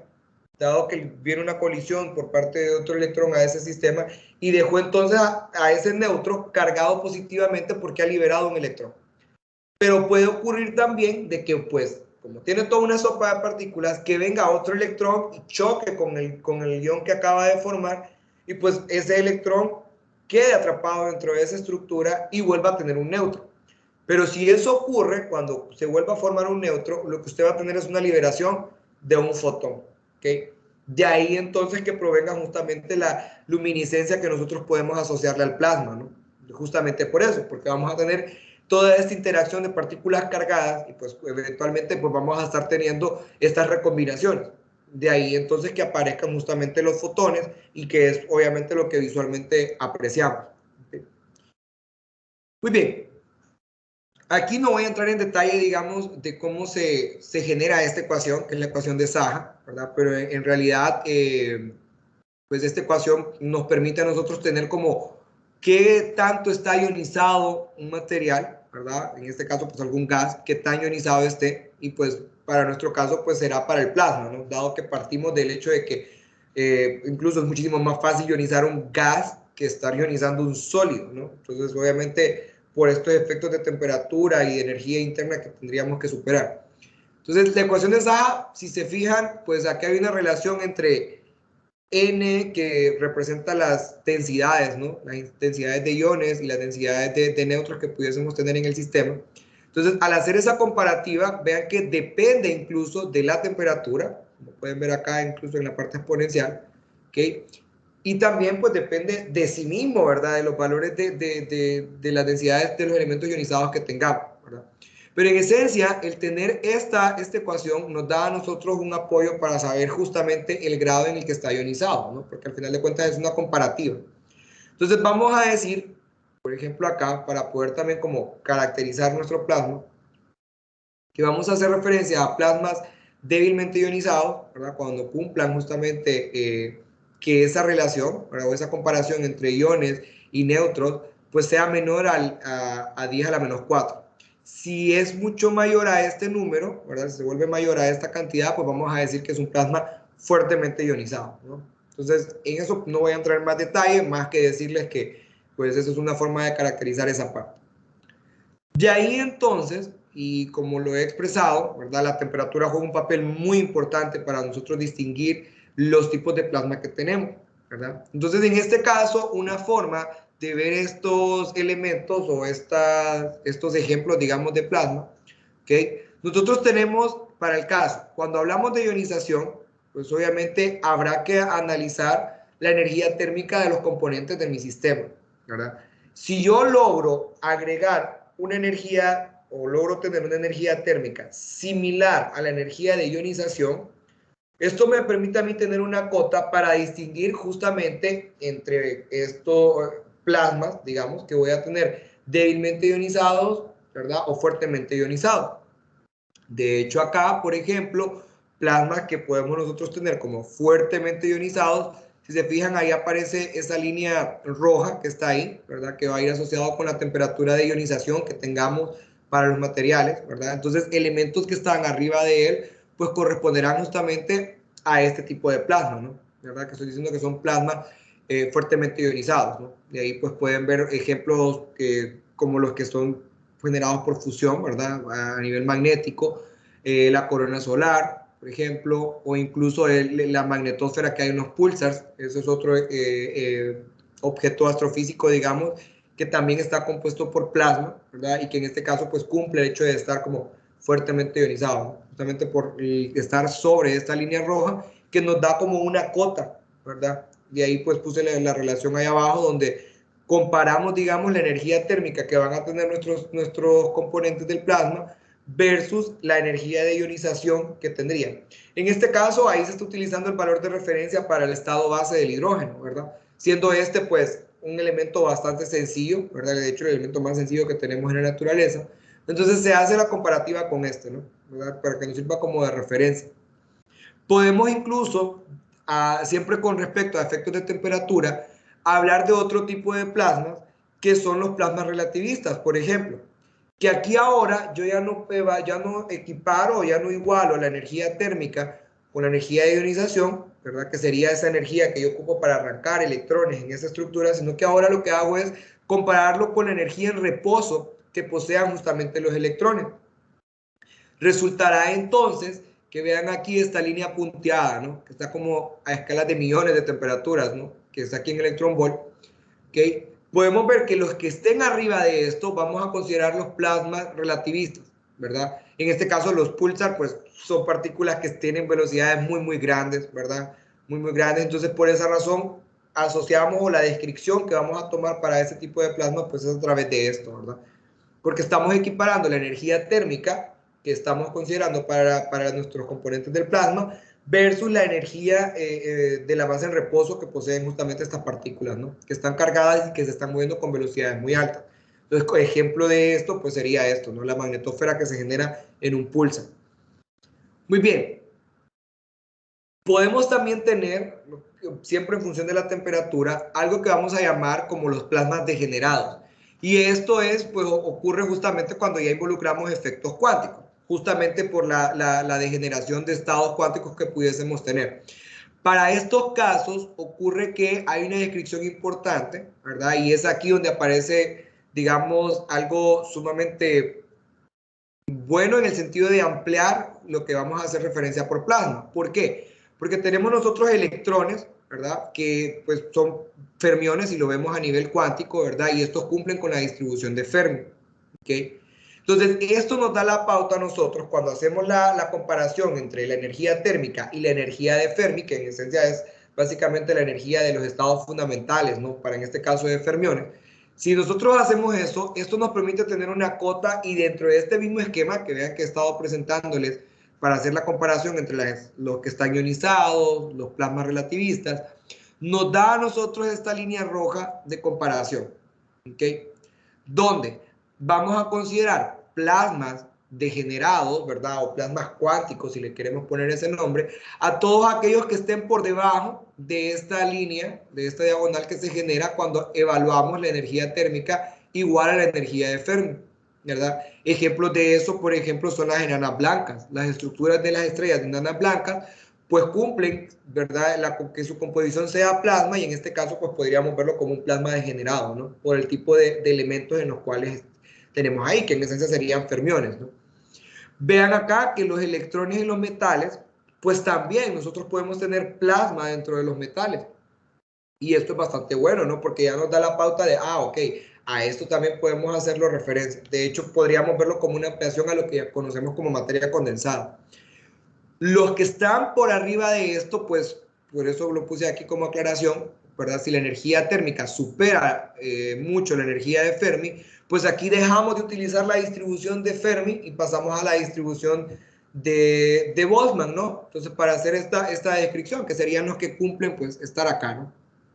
dado que viene una colisión por parte de otro electrón a ese sistema, y dejó entonces a ese neutro cargado positivamente porque ha liberado un electrón. Pero puede ocurrir también de que, pues, como tiene toda una sopa de partículas, que venga otro electrón y choque con el ion que acaba de formar, y pues ese electrón quede atrapado dentro de esa estructura y vuelva a tener un neutro. Pero si eso ocurre, cuando se vuelva a formar un neutro, lo que usted va a tener es una liberación de un fotón. ¿Okay? De ahí entonces que provenga justamente la luminiscencia que nosotros podemos asociarle al plasma, ¿no? Justamente por eso, porque vamos a tener toda esta interacción de partículas cargadas y pues eventualmente pues vamos a estar teniendo estas recombinaciones. De ahí entonces que aparezcan justamente los fotones y que es obviamente lo que visualmente apreciamos. ¿Okay? Muy bien. Aquí no voy a entrar en detalle, digamos, de cómo se genera esta ecuación, que es la ecuación de Saja, ¿verdad? Pero en realidad, pues esta ecuación nos permite a nosotros tener como qué tanto está ionizado un material, ¿verdad? En este caso, pues algún gas, qué tan ionizado esté, y pues para nuestro caso, pues será para el plasma, ¿no? Dado que partimos del hecho de que incluso es muchísimo más fácil ionizar un gas que estar ionizando un sólido, ¿no? Entonces, obviamente, por estos efectos de temperatura y de energía interna que tendríamos que superar. Entonces, la ecuación de Saja, si se fijan, pues aquí hay una relación entre N, que representa las densidades, ¿no? Las densidades de iones y las densidades de neutros que pudiésemos tener en el sistema. Entonces, al hacer esa comparativa, vean que depende incluso de la temperatura, como pueden ver acá, incluso en la parte exponencial, ¿ok? Y también, pues, depende de sí mismo, ¿verdad? De los valores de las densidades de los elementos ionizados que tengamos, ¿verdad? Pero en esencia, el tener esta ecuación nos da a nosotros un apoyo para saber justamente el grado en el que está ionizado, ¿no? Porque al final de cuentas es una comparativa. Entonces vamos a decir, por ejemplo acá, para poder también como caracterizar nuestro plasma, que vamos a hacer referencia a plasmas débilmente ionizados, ¿verdad? Cuando cumplan justamente que esa relación, ¿verdad? O esa comparación entre iones y neutros, pues sea menor a 10 a la menos 4. Si es mucho mayor a este número, ¿verdad? Si se vuelve mayor a esta cantidad, pues vamos a decir que es un plasma fuertemente ionizado, ¿no? Entonces, en eso no voy a entrar en más detalle, más que decirles que, pues, eso es una forma de caracterizar esa parte. De ahí entonces, y como lo he expresado, ¿verdad? La temperatura juega un papel muy importante para nosotros distinguir los tipos de plasma que tenemos, ¿verdad? Entonces, en este caso, una forma de ver estos elementos o estos ejemplos, digamos, de plasma, ¿ok? Nosotros tenemos, para el caso, cuando hablamos de ionización, pues obviamente habrá que analizar la energía térmica de los componentes de mi sistema, ¿verdad? Si yo logro agregar una energía o logro tener una energía térmica similar a la energía de ionización, esto me permite a mí tener una cota para distinguir justamente entre estos plasmas, digamos, que voy a tener débilmente ionizados, ¿verdad? O fuertemente ionizados. De hecho, acá, por ejemplo, plasmas que podemos nosotros tener como fuertemente ionizados, si se fijan, ahí aparece esa línea roja que está ahí, ¿verdad? Que va a ir asociado con la temperatura de ionización que tengamos para los materiales, ¿verdad? Entonces, elementos que están arriba de él, pues corresponderán justamente a este tipo de plasma, ¿no? ¿Verdad? Que estoy diciendo que son plasmas fuertemente ionizados, ¿no? De ahí, pues pueden ver ejemplos como los que son generados por fusión, ¿verdad? A nivel magnético, la corona solar, por ejemplo, o incluso la magnetosfera, que hay unos pulsars, eso es otro objeto astrofísico, digamos, que también está compuesto por plasma, ¿verdad? Y que en este caso pues cumple el hecho de estar como fuertemente ionizado, ¿no? Justamente por estar sobre esta línea roja que nos da como una cota, ¿verdad? Y ahí pues puse la relación ahí abajo donde comparamos, digamos, la energía térmica que van a tener nuestros componentes del plasma versus la energía de ionización que tendrían. En este caso, ahí se está utilizando el valor de referencia para el estado base del hidrógeno, ¿verdad? Siendo este, pues, un elemento bastante sencillo, ¿verdad? De hecho, el elemento más sencillo que tenemos en la naturaleza. Entonces, se hace la comparativa con este, ¿no? ¿Verdad? Para que nos sirva como de referencia. Podemos incluso, siempre con respecto a efectos de temperatura, hablar de otro tipo de plasmas que son los plasmas relativistas, por ejemplo, que aquí ahora yo ya no equiparo, ya no igualo la energía térmica con la energía de ionización, ¿verdad? Que sería esa energía que yo ocupo para arrancar electrones en esa estructura, sino que ahora lo que hago es compararlo con la energía en reposo que posean justamente los electrones. Resultará entonces que vean aquí esta línea punteada, ¿no? Que está como a escalas de millones de temperaturas, ¿no? Que está aquí en electron volt, ¿ok? Podemos ver que los que estén arriba de esto vamos a considerar los plasmas relativistas, ¿verdad? En este caso los pulsar, pues son partículas que tienen velocidades muy grandes, ¿verdad? Muy grandes, entonces por esa razón asociamos o la descripción que vamos a tomar para ese tipo de plasma, pues es a través de esto, ¿verdad? Porque estamos equiparando la energía térmica que estamos considerando para nuestros componentes del plasma versus la energía de la masa en reposo que poseen justamente estas partículas, ¿no? Que están cargadas y que se están moviendo con velocidades muy altas. Entonces, ejemplo de esto, pues sería esto, ¿no? La magnetosfera que se genera en un pulsar. Muy bien. Podemos también tener, siempre en función de la temperatura, algo que vamos a llamar como los plasmas degenerados. Y esto es, pues ocurre justamente cuando ya involucramos efectos cuánticos, justamente por la degeneración de estados cuánticos que pudiésemos tener. Para estos casos ocurre que hay una descripción importante, ¿verdad? Y es aquí donde aparece, digamos, algo sumamente bueno en el sentido de ampliar lo que vamos a hacer referencia por plasma. ¿Por qué? Porque tenemos nosotros electrones, ¿verdad? Que pues son fermiones y lo vemos a nivel cuántico, ¿verdad? Y estos cumplen con la distribución de Fermi, ¿ok? Entonces, esto nos da la pauta a nosotros cuando hacemos la comparación entre la energía térmica y la energía de Fermi, que en esencia es básicamente la energía de los estados fundamentales, ¿no? Para en este caso de fermiones. Si nosotros hacemos eso, esto nos permite tener una cota y dentro de este mismo esquema que vean que he estado presentándoles para hacer la comparación entre los que están ionizados, los plasmas relativistas, nos da a nosotros esta línea roja de comparación, ¿ok? Donde vamos a considerar plasmas degenerados, ¿verdad? O plasmas cuánticos, si le queremos poner ese nombre, a todos aquellos que estén por debajo de esta línea, de esta diagonal que se genera cuando evaluamos la energía térmica igual a la energía de Fermi, ¿verdad? Ejemplos de eso, por ejemplo, son las enanas blancas. Las estructuras de las estrellas de enanas blancas pues cumplen, ¿verdad? Que su composición sea plasma y en este caso pues podríamos verlo como un plasma degenerado, ¿no? Por el tipo de elementos en los cuales tenemos ahí, que en esencia serían fermiones, ¿no? Vean acá que los electrones en los metales, pues también nosotros podemos tener plasma dentro de los metales. Y esto es bastante bueno, ¿no? Porque ya nos da la pauta de, ok, a esto también podemos hacerlo referencia. De hecho, podríamos verlo como una ampliación a lo que conocemos como materia condensada. Los que están por arriba de esto, pues por eso lo puse aquí como aclaración, ¿verdad? Si la energía térmica supera mucho la energía de Fermi, pues aquí dejamos de utilizar la distribución de Fermi y pasamos a la distribución de Boltzmann, ¿no? Entonces, para hacer esta descripción, que serían los que cumplen, pues, estar acá, ¿no?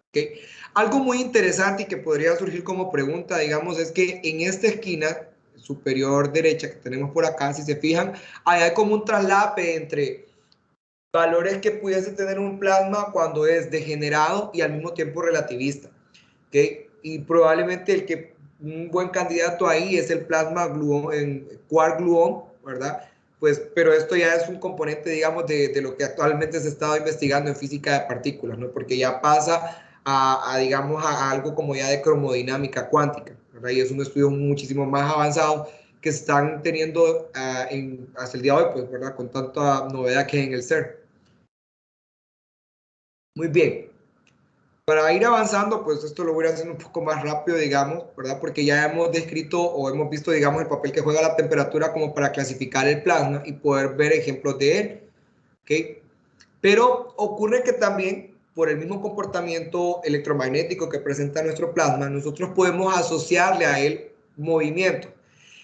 ¿Okay? Algo muy interesante y que podría surgir como pregunta, digamos, es que en esta esquina superior derecha que tenemos por acá, si se fijan, hay como un traslape entre valores que pudiese tener un plasma cuando es degenerado y al mismo tiempo relativista. ¿Okay? Y probablemente un buen candidato ahí es el plasma gluón, en quark gluón, ¿verdad? Pues, pero esto ya es un componente, digamos, de lo que actualmente se ha estado investigando en física de partículas, ¿no? Porque ya pasa digamos, a algo como ya de cromodinámica cuántica, ¿verdad? Y es un estudio muchísimo más avanzado que están teniendo hasta el día de hoy, pues, ¿verdad? Con tanta novedad que hay en el CERN. Muy bien. Para ir avanzando, pues esto lo voy a hacer un poco más rápido, digamos, ¿verdad? Porque ya hemos descrito o hemos visto, digamos, el papel que juega la temperatura como para clasificar el plasma y poder ver ejemplos de él, ¿ok? Pero ocurre que también, por el mismo comportamiento electromagnético que presenta nuestro plasma, nosotros podemos asociarle a él movimiento.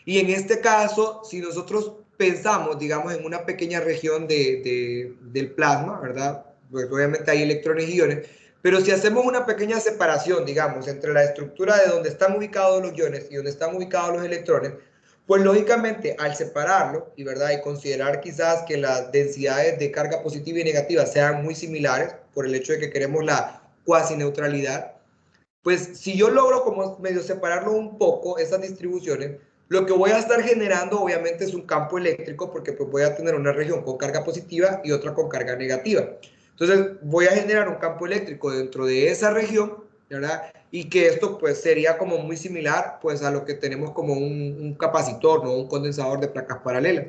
Y en este caso, si nosotros pensamos, digamos, en una pequeña región del plasma, ¿verdad? Pues obviamente hay electrones y iones, pero si hacemos una pequeña separación, digamos, entre la estructura de donde están ubicados los iones y donde están ubicados los electrones, Pues lógicamente, al separarlo y, ¿verdad? Y considerar quizás que las densidades de carga positiva y negativa sean muy similares por el hecho de que queremos la cuasi neutralidad, pues si yo logro como medio separarlo un poco, esas distribuciones, lo que voy a estar generando obviamente es un campo eléctrico porque pues voy a tener una región con carga positiva y otra con carga negativa. Entonces voy a generar un campo eléctrico dentro de esa región, ¿verdad? Y que esto pues sería como muy similar pues a lo que tenemos como un capacitor, ¿no? Un condensador de placas paralelas.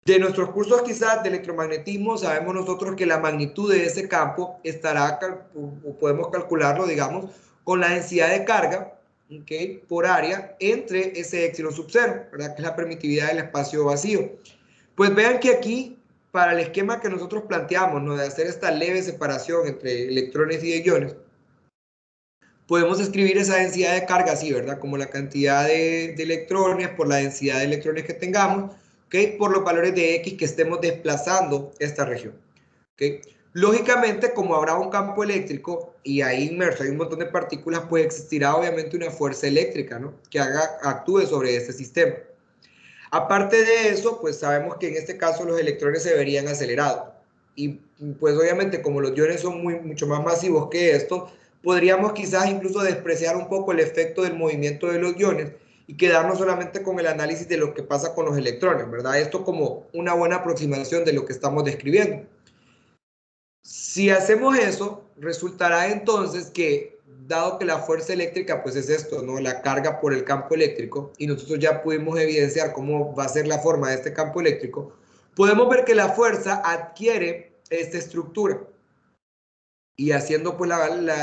De nuestros cursos quizás de electromagnetismo, sabemos nosotros que la magnitud de ese campo estará, o podemos calcularlo, digamos, con la densidad de carga, ¿okay? Por área entre ese epsilon sub 0, ¿verdad? Que es la permitividad del espacio vacío. Pues vean que aquí, para el esquema que nosotros planteamos, ¿no? De hacer esta leve separación entre electrones y iones, podemos escribir esa densidad de carga así, ¿verdad? Como la cantidad de electrones por la densidad de electrones que tengamos, ¿ok? Por los valores de X que estemos desplazando esta región, ¿ok? Lógicamente, como habrá un campo eléctrico y ahí inmerso hay un montón de partículas, pues existirá obviamente una fuerza eléctrica, ¿no? Que actúe sobre este sistema. Aparte de eso, pues sabemos que en este caso los electrones se verían acelerados. Y pues obviamente como los iones son mucho más masivos que esto, podríamos quizás incluso despreciar un poco el efecto del movimiento de los iones y quedarnos solamente con el análisis de lo que pasa con los electrones, ¿verdad? Esto como una buena aproximación de lo que estamos describiendo. Si hacemos eso, resultará entonces que, dado que la fuerza eléctrica, pues es esto, ¿no? La carga por el campo eléctrico, y nosotros ya pudimos evidenciar cómo va a ser la forma de este campo eléctrico, podemos ver que la fuerza adquiere esta estructura. Y haciendo pues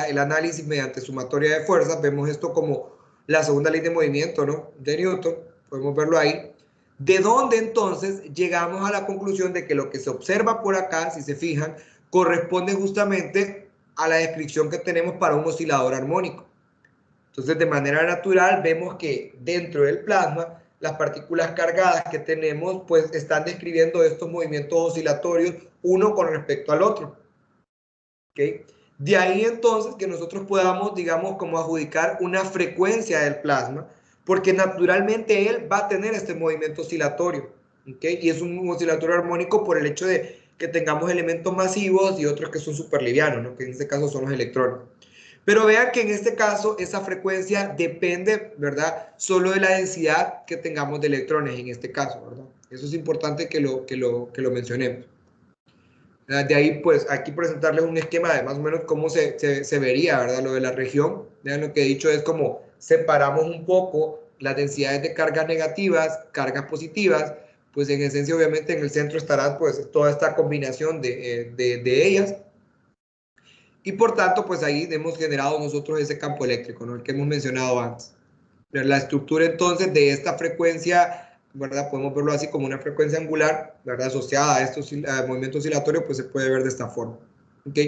el análisis mediante sumatoria de fuerzas, vemos esto como la segunda ley de movimiento, ¿no? De Newton, podemos verlo ahí. De donde entonces llegamos a la conclusión de que lo que se observa por acá, si se fijan, corresponde justamente a la descripción que tenemos para un oscilador armónico. Entonces, de manera natural, vemos que dentro del plasma, las partículas cargadas que tenemos, pues están describiendo estos movimientos oscilatorios uno con respecto al otro. ¿Okay? De ahí entonces que nosotros podamos, digamos, como adjudicar una frecuencia del plasma, porque naturalmente él va a tener este movimiento oscilatorio, ¿okay? Y es un oscilatorio armónico por el hecho de que tengamos elementos masivos y otros que son superlivianos, ¿no? Que en este caso son los electrones. Pero vean que en este caso esa frecuencia depende, ¿verdad? Solo de la densidad que tengamos de electrones en este caso, ¿verdad? Eso es importante que lo mencionemos. De ahí, pues, aquí presentarles un esquema de más o menos cómo se vería, ¿verdad? Lo de la región. Vean, lo que he dicho es como separamos un poco las densidades de cargas negativas, cargas positivas, pues en esencia, obviamente, en el centro estará, pues, toda esta combinación de ellas. Y por tanto, pues ahí hemos generado nosotros ese campo eléctrico, ¿no? El que hemos mencionado antes. La estructura entonces de esta frecuencia, ¿verdad? Podemos verlo así como una frecuencia angular, ¿verdad? Asociada a estos movimientos oscilatorios, pues se puede ver de esta forma. ¿Ok?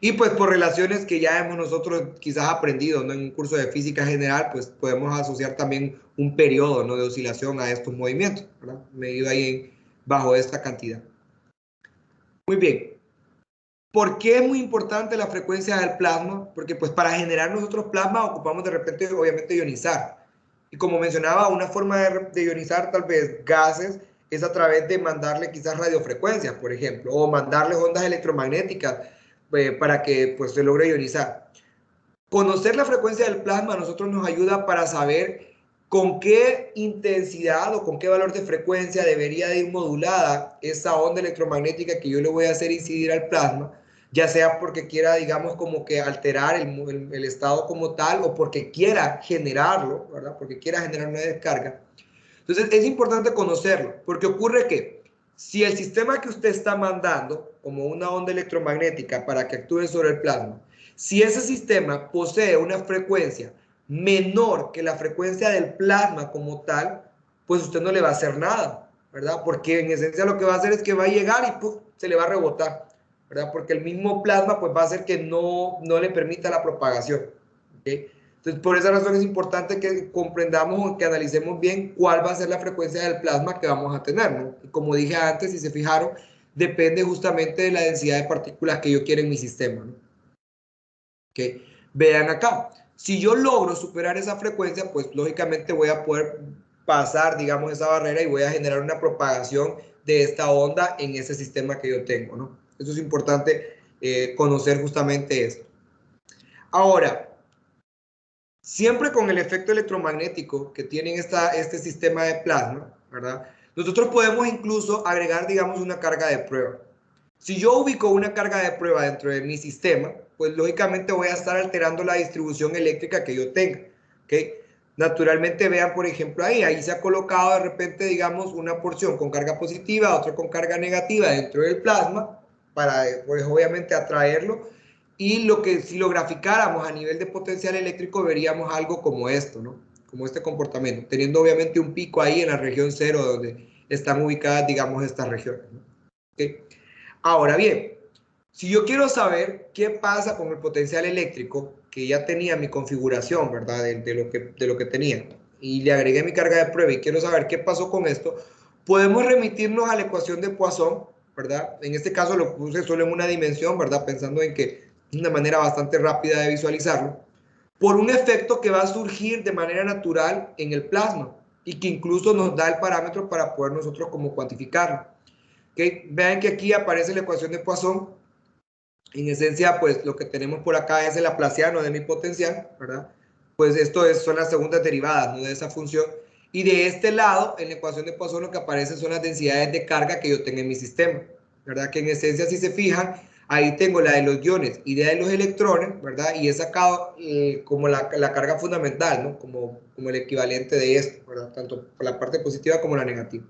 Y pues por relaciones que ya hemos nosotros quizás aprendido, ¿no? En un curso de física general, pues podemos asociar también un periodo, ¿no? De oscilación a estos movimientos, ¿verdad? Medido ahí bajo esta cantidad. Muy bien. ¿Por qué es muy importante la frecuencia del plasma? Porque pues para generar nosotros plasma ocupamos de repente obviamente ionizar. Y como mencionaba, una forma de ionizar tal vez gases es a través de mandarle quizás radiofrecuencias, por ejemplo, o mandarles ondas electromagnéticas para que pues se logre ionizar. Conocer la frecuencia del plasma a nosotros nos ayuda para saber con qué intensidad o con qué valor de frecuencia debería de ir modulada esa onda electromagnética que yo le voy a hacer incidir al plasma, ya sea porque quiera, digamos, como que alterar el estado como tal o porque quiera generarlo, ¿verdad? Porque quiera generar una descarga. Entonces es importante conocerlo, porque ocurre que si el sistema que usted está mandando, como una onda electromagnética para que actúe sobre el plasma, si ese sistema posee una frecuencia menor que la frecuencia del plasma como tal, pues usted no le va a hacer nada, ¿verdad? Porque en esencia lo que va a hacer es que va a llegar y ¡puf! Se le va a rebotar, ¿verdad? Porque el mismo plasma pues va a hacer que no le permita la propagación, ¿ok? Entonces, por esa razón es importante que comprendamos o que analicemos bien cuál va a ser la frecuencia del plasma que vamos a tener, ¿no? Y como dije antes, si se fijaron, depende justamente de la densidad de partículas que yo quiero en mi sistema, ¿no? ¿Okay? Vean acá, si yo logro superar esa frecuencia, pues lógicamente voy a poder pasar, digamos, esa barrera y voy a generar una propagación de esta onda en ese sistema que yo tengo, ¿no? Eso es importante conocer justamente esto. Ahora, siempre con el efecto electromagnético que tiene este sistema de plasma, ¿verdad? Nosotros podemos incluso agregar, digamos, una carga de prueba. Si yo ubico una carga de prueba dentro de mi sistema, pues lógicamente voy a estar alterando la distribución eléctrica que yo tenga, ¿ok? Naturalmente vean, por ejemplo, ahí se ha colocado de repente, digamos, una porción con carga positiva, otra con carga negativa dentro del plasma, para, pues, obviamente atraerlo. Y lo que si lo graficáramos a nivel de potencial eléctrico, veríamos algo como esto, ¿no? Como este comportamiento, teniendo obviamente un pico ahí en la región cero, donde están ubicadas, digamos, estas regiones, ¿no? ¿Okay? Ahora bien, si yo quiero saber qué pasa con el potencial eléctrico que ya tenía mi configuración, ¿verdad? De lo que tenía, y le agregué mi carga de prueba y quiero saber qué pasó con esto, podemos remitirnos a la ecuación de Poisson, ¿verdad? En este caso lo puse solo en una dimensión, ¿verdad? Pensando en que es una manera bastante rápida de visualizarlo, por un efecto que va a surgir de manera natural en el plasma y que incluso nos da el parámetro para poder nosotros como cuantificarlo. ¿Okay? Vean que aquí aparece la ecuación de Poisson. En esencia, pues lo que tenemos por acá es el laplaciano de mi potencial, ¿verdad? Pues son las segundas derivadas, ¿no? De esa función. Y de este lado, en la ecuación de Poisson, lo que aparece son las densidades de carga que yo tengo en mi sistema, ¿verdad? Que en esencia, si se fijan, ahí tengo la de los iones y la de los electrones, ¿verdad? Y he sacado como la carga fundamental, ¿no? Como el equivalente de esto, ¿verdad? Tanto por la parte positiva como la negativa.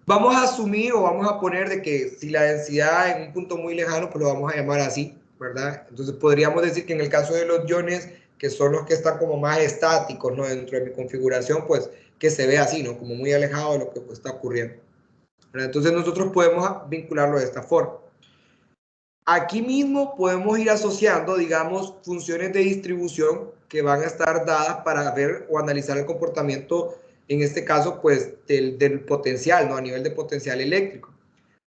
Vamos a asumir o vamos a poner de que si la densidad en un punto muy lejano, pues lo vamos a llamar así, ¿verdad? Entonces podríamos decir que en el caso de los iones, que son los que están como más estáticos, ¿no? Dentro de mi configuración, pues que se ve así, ¿no? Como muy alejado de lo que pues, está ocurriendo, ¿verdad? Entonces nosotros podemos vincularlo de esta forma. Aquí mismo podemos ir asociando, digamos, funciones de distribución que van a estar dadas para ver o analizar el comportamiento, en este caso, pues, del potencial, ¿no? A nivel de potencial eléctrico.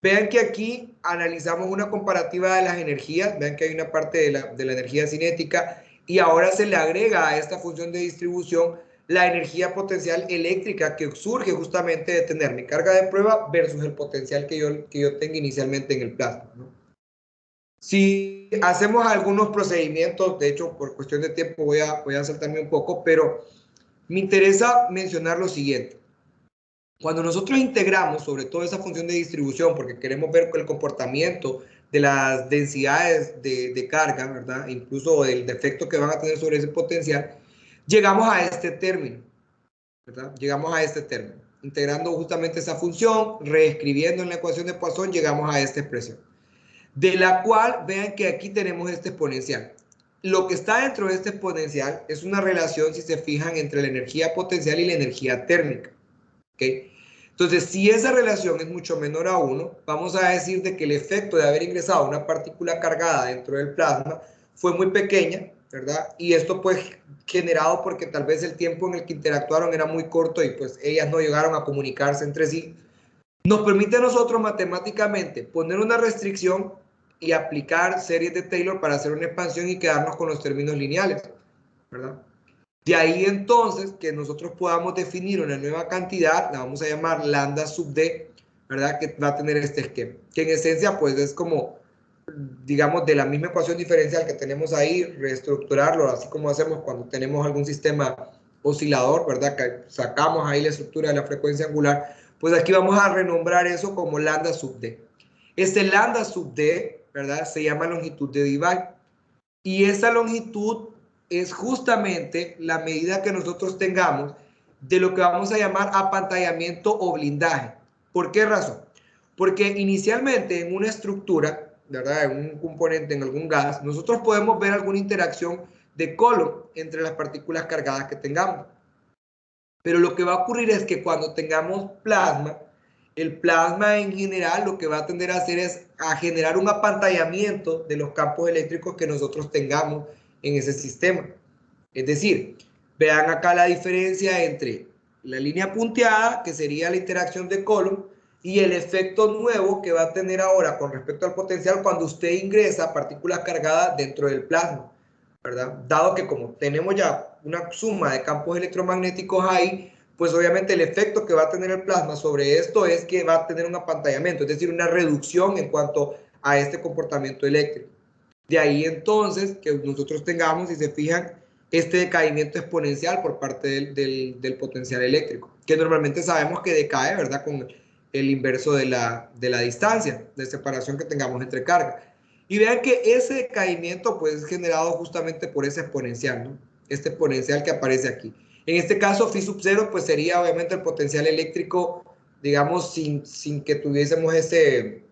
Vean que aquí analizamos una comparativa de las energías, vean que hay una parte de la energía cinética y ahora se le agrega a esta función de distribución la energía potencial eléctrica que surge justamente de tener mi carga de prueba versus el potencial que yo tenga inicialmente en el plasma, ¿no? Si hacemos algunos procedimientos, de hecho, por cuestión de tiempo voy a saltarme un poco, pero me interesa mencionar lo siguiente. Cuando nosotros integramos sobre todo esa función de distribución, porque queremos ver el comportamiento de las densidades de carga, ¿verdad? Incluso el efecto que van a tener sobre ese potencial, llegamos a este término, ¿verdad? Llegamos a este término. Integrando justamente esa función, reescribiendo en la ecuación de Poisson, llegamos a esta expresión, de la cual vean que aquí tenemos este exponencial. Lo que está dentro de este exponencial es una relación, si se fijan, entre la energía potencial y la energía térmica. ¿Okay? Entonces, si esa relación es mucho menor a 1, vamos a decir de que el efecto de haber ingresado una partícula cargada dentro del plasma fue muy pequeña, ¿verdad? Y esto pues generado porque tal vez el tiempo en el que interactuaron era muy corto y pues ellas no llegaron a comunicarse entre sí. Nos permite a nosotros matemáticamente poner una restricción y aplicar series de Taylor para hacer una expansión y quedarnos con los términos lineales, ¿verdad? De ahí entonces que nosotros podamos definir una nueva cantidad, la vamos a llamar lambda sub d, ¿verdad? Que va a tener este esquema, que en esencia pues es como, digamos, de la misma ecuación diferencial que tenemos ahí, reestructurarlo, así como hacemos cuando tenemos algún sistema oscilador, ¿verdad? Que sacamos ahí la estructura de la frecuencia angular, pues aquí vamos a renombrar eso como lambda sub d. Este lambda sub d, ¿verdad? Se llama longitud de Debye. Y esa longitud es justamente la medida que nosotros tengamos de lo que vamos a llamar apantallamiento o blindaje. ¿Por qué razón? Porque inicialmente en una estructura, ¿verdad? En un componente, en algún gas, nosotros podemos ver alguna interacción de Coulomb entre las partículas cargadas que tengamos. Pero lo que va a ocurrir es que cuando tengamos plasma, el plasma en general lo que va a tender a hacer es a generar un apantallamiento de los campos eléctricos que nosotros tengamos en ese sistema. Es decir, vean acá la diferencia entre la línea punteada, que sería la interacción de Coulomb, y el efecto nuevo que va a tener ahora con respecto al potencial cuando usted ingresa partículas cargadas dentro del plasma, ¿verdad? Dado que como tenemos ya una suma de campos electromagnéticos ahí, pues obviamente el efecto que va a tener el plasma sobre esto es que va a tener un apantallamiento, es decir, una reducción en cuanto a este comportamiento eléctrico. De ahí entonces que nosotros tengamos, si se fijan, este decaimiento exponencial por parte del potencial eléctrico, que normalmente sabemos que decae, ¿verdad? Con el inverso de la distancia de separación que tengamos entre cargas. Y vean que ese decaimiento pues es generado justamente por ese exponencial, ¿no? Este exponencial que aparece aquí. En este caso, phi sub 0 pues sería obviamente el potencial eléctrico, digamos, sin que tuviésemos ese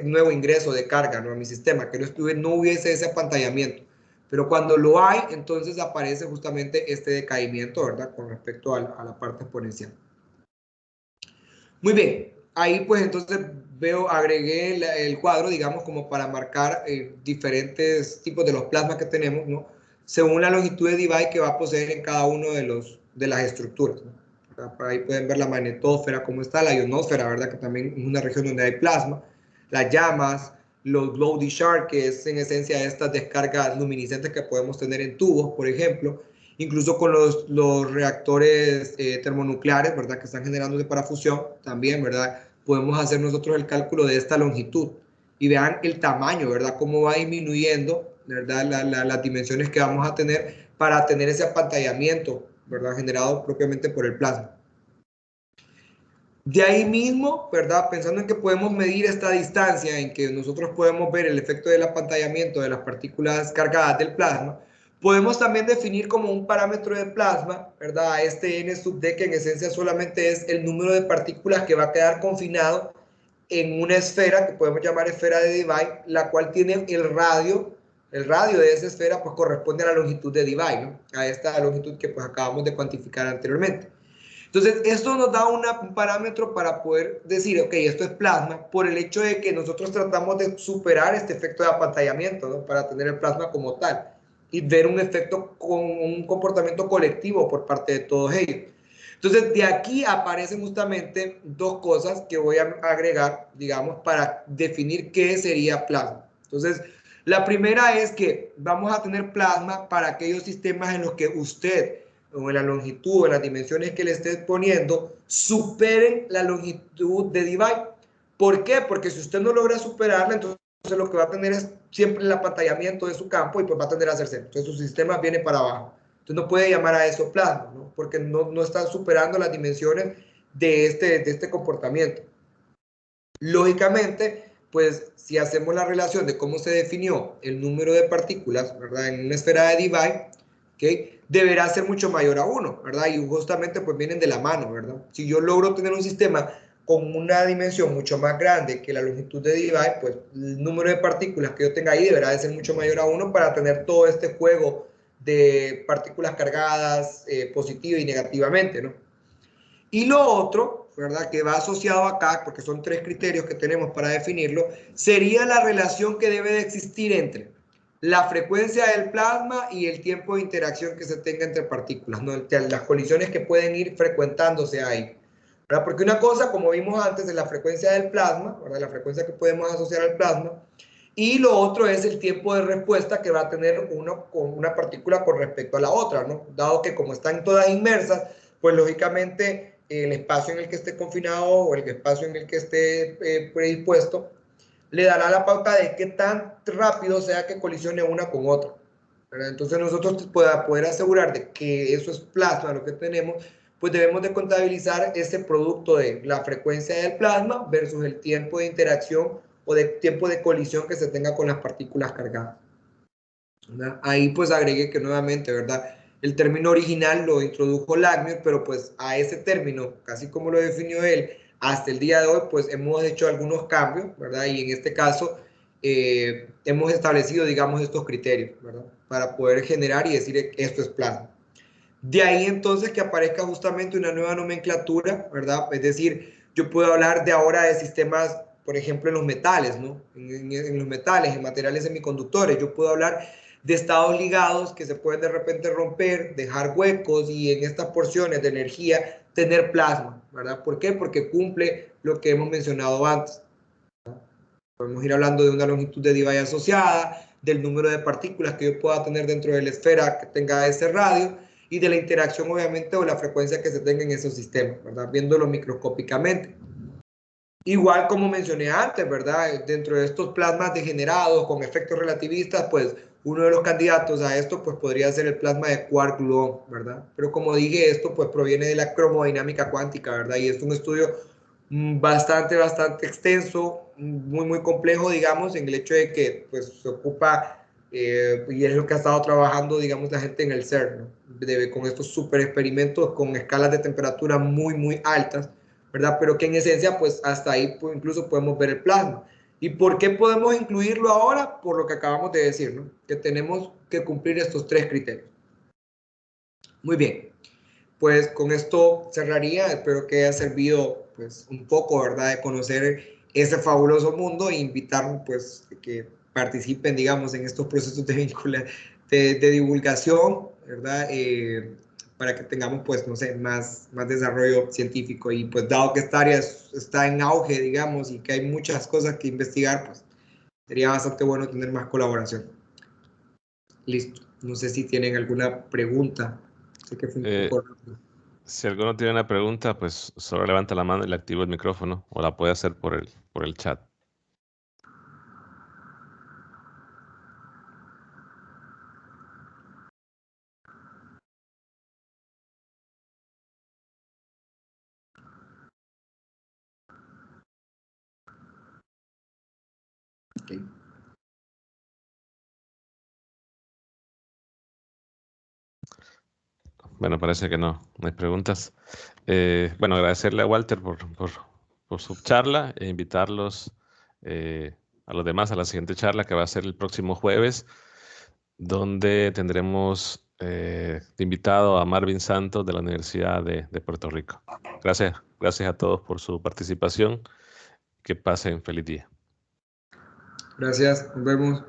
nuevo ingreso de carga, ¿no? A mi sistema, que no hubiese ese apantallamiento. Pero cuando lo hay, entonces aparece justamente este decaimiento, ¿verdad? Con respecto a la parte exponencial. Muy bien, ahí pues entonces agregué el cuadro, digamos, como para marcar diferentes tipos de los plasmas que tenemos, ¿no? Según la longitud de Debye que va a poseer en cada uno de las estructuras, ¿no? Por ahí pueden ver la magnetósfera, cómo está, la ionosfera, ¿verdad? Que también es una región donde hay plasma, las llamas, los glow discharge, que es en esencia estas descargas luminiscentes que podemos tener en tubos, por ejemplo, incluso con los reactores termonucleares, ¿verdad? Que están generándose para fusión, también, ¿verdad? Podemos hacer nosotros el cálculo de esta longitud y vean el tamaño, ¿verdad? Cómo va disminuyendo, ¿verdad? Las dimensiones que vamos a tener para tener ese apantallamiento, ¿verdad? Generado propiamente por el plasma. De ahí mismo, ¿verdad? Pensando en que podemos medir esta distancia en que nosotros podemos ver el efecto del apantallamiento de las partículas cargadas del plasma, podemos también definir como un parámetro de plasma, ¿verdad? Este n sub d, que en esencia solamente es el número de partículas que va a quedar confinado en una esfera que podemos llamar esfera de Debye, la cual tiene el radio de esa esfera pues corresponde a la longitud de Debye, ¿no? A esta longitud que pues acabamos de cuantificar anteriormente. Entonces, esto nos da un parámetro para poder decir, ok, esto es plasma, por el hecho de que nosotros tratamos de superar este efecto de apantallamiento, ¿no? Para tener el plasma como tal y ver un efecto con un comportamiento colectivo por parte de todos ellos. Entonces, de aquí aparecen justamente dos cosas que voy a agregar, digamos, para definir qué sería plasma. Entonces, la primera es que vamos a tener plasma para aquellos sistemas en los que usted o en la longitud o en las dimensiones que le esté poniendo superen la longitud de Debye. ¿Por qué? Porque si usted no logra superarla, entonces lo que va a tener es siempre el apantallamiento de su campo y pues va a tender a hacerse. Entonces su sistema viene para abajo. Entonces no puede llamar a eso plasma, ¿no? Porque no está superando las dimensiones de este comportamiento. Lógicamente, pues si hacemos la relación de cómo se definió el número de partículas, ¿verdad? En una esfera de Debye, ¿okay? Deberá ser mucho mayor a 1, ¿verdad? Y justamente pues vienen de la mano, ¿verdad? Si yo logro tener un sistema con una dimensión mucho más grande que la longitud de Debye, pues el número de partículas que yo tenga ahí deberá de ser mucho mayor a 1 para tener todo este juego de partículas cargadas positiva y negativamente, ¿no? Y lo otro, ¿verdad? Que va asociado acá, porque son tres criterios que tenemos para definirlo, sería la relación que debe de existir entre la frecuencia del plasma y el tiempo de interacción que se tenga entre partículas, ¿no? Las colisiones que pueden ir frecuentándose ahí, ¿verdad? Porque una cosa, como vimos antes, es la frecuencia del plasma, ¿verdad? La frecuencia que podemos asociar al plasma, y lo otro es el tiempo de respuesta que va a tener uno con una partícula con respecto a la otra, ¿no? Dado que como están todas inmersas, pues lógicamente el espacio en el que esté confinado o el espacio en el que esté predispuesto le dará la pauta de qué tan rápido sea que colisione una con otra, ¿verdad? Entonces nosotros para poder asegurar de que eso es plasma lo que tenemos, pues debemos de contabilizar ese producto de la frecuencia del plasma versus el tiempo de interacción o de tiempo de colisión que se tenga con las partículas cargadas, ¿verdad? Ahí pues agregué que nuevamente, ¿verdad? El término original lo introdujo Langmuir, pero pues a ese término, casi como lo definió él, hasta el día de hoy, pues hemos hecho algunos cambios, ¿verdad? Y en este caso hemos establecido, digamos, estos criterios, ¿verdad? Para poder generar y decir que esto es plasma. De ahí entonces que aparezca justamente una nueva nomenclatura, ¿verdad? Es decir, yo puedo hablar de ahora de sistemas, por ejemplo, en los metales, ¿no? En los metales, en materiales semiconductores. Yo puedo hablar de estados ligados que se pueden de repente romper, dejar huecos y en estas porciones de energía tener plasma, ¿verdad? ¿Por qué? Porque cumple lo que hemos mencionado antes. Podemos ir hablando de una longitud de Debye asociada, del número de partículas que yo pueda tener dentro de la esfera que tenga ese radio, y de la interacción, obviamente, o la frecuencia que se tenga en esos sistemas, ¿verdad? Viéndolo microscópicamente. Igual como mencioné antes, ¿verdad? Dentro de estos plasmas degenerados con efectos relativistas, pues uno de los candidatos a esto pues podría ser el plasma de quark-gluon, ¿verdad? Pero como dije, esto pues proviene de la cromodinámica cuántica, ¿verdad? Y es un estudio bastante extenso, muy complejo, digamos, en el hecho de que pues se ocupa, y es lo que ha estado trabajando, digamos, la gente en el CERN, ¿no? Con estos super experimentos con escalas de temperatura muy altas, ¿verdad? Pero que en esencia, pues hasta ahí pues, incluso podemos ver el plasma. ¿Y por qué podemos incluirlo ahora? Por lo que acabamos de decir, ¿no? Que tenemos que cumplir estos 3 criterios. Muy bien, pues con esto cerraría. Espero que haya servido pues un poco, ¿verdad? De conocer ese fabuloso mundo e invitar pues que participen, digamos, en estos procesos de divulgación, ¿verdad? Para que tengamos, pues, no sé, más desarrollo científico. Y pues dado que esta área está en auge, digamos, y que hay muchas cosas que investigar, pues sería bastante bueno tener más colaboración. Listo. No sé si tienen alguna pregunta. Sé que fue un poco rápido. Si alguno tiene una pregunta, pues solo levanta la mano y le activo el micrófono, o la puede hacer por el chat. Okay. Bueno, parece que no hay preguntas. Bueno, agradecerle a Walter por su charla e invitarlos a los demás a la siguiente charla que va a ser el próximo jueves, donde tendremos de invitado a Marvin Santos de la Universidad de Puerto Rico. Gracias a todos por su participación. Que pasen feliz día. Gracias, nos vemos.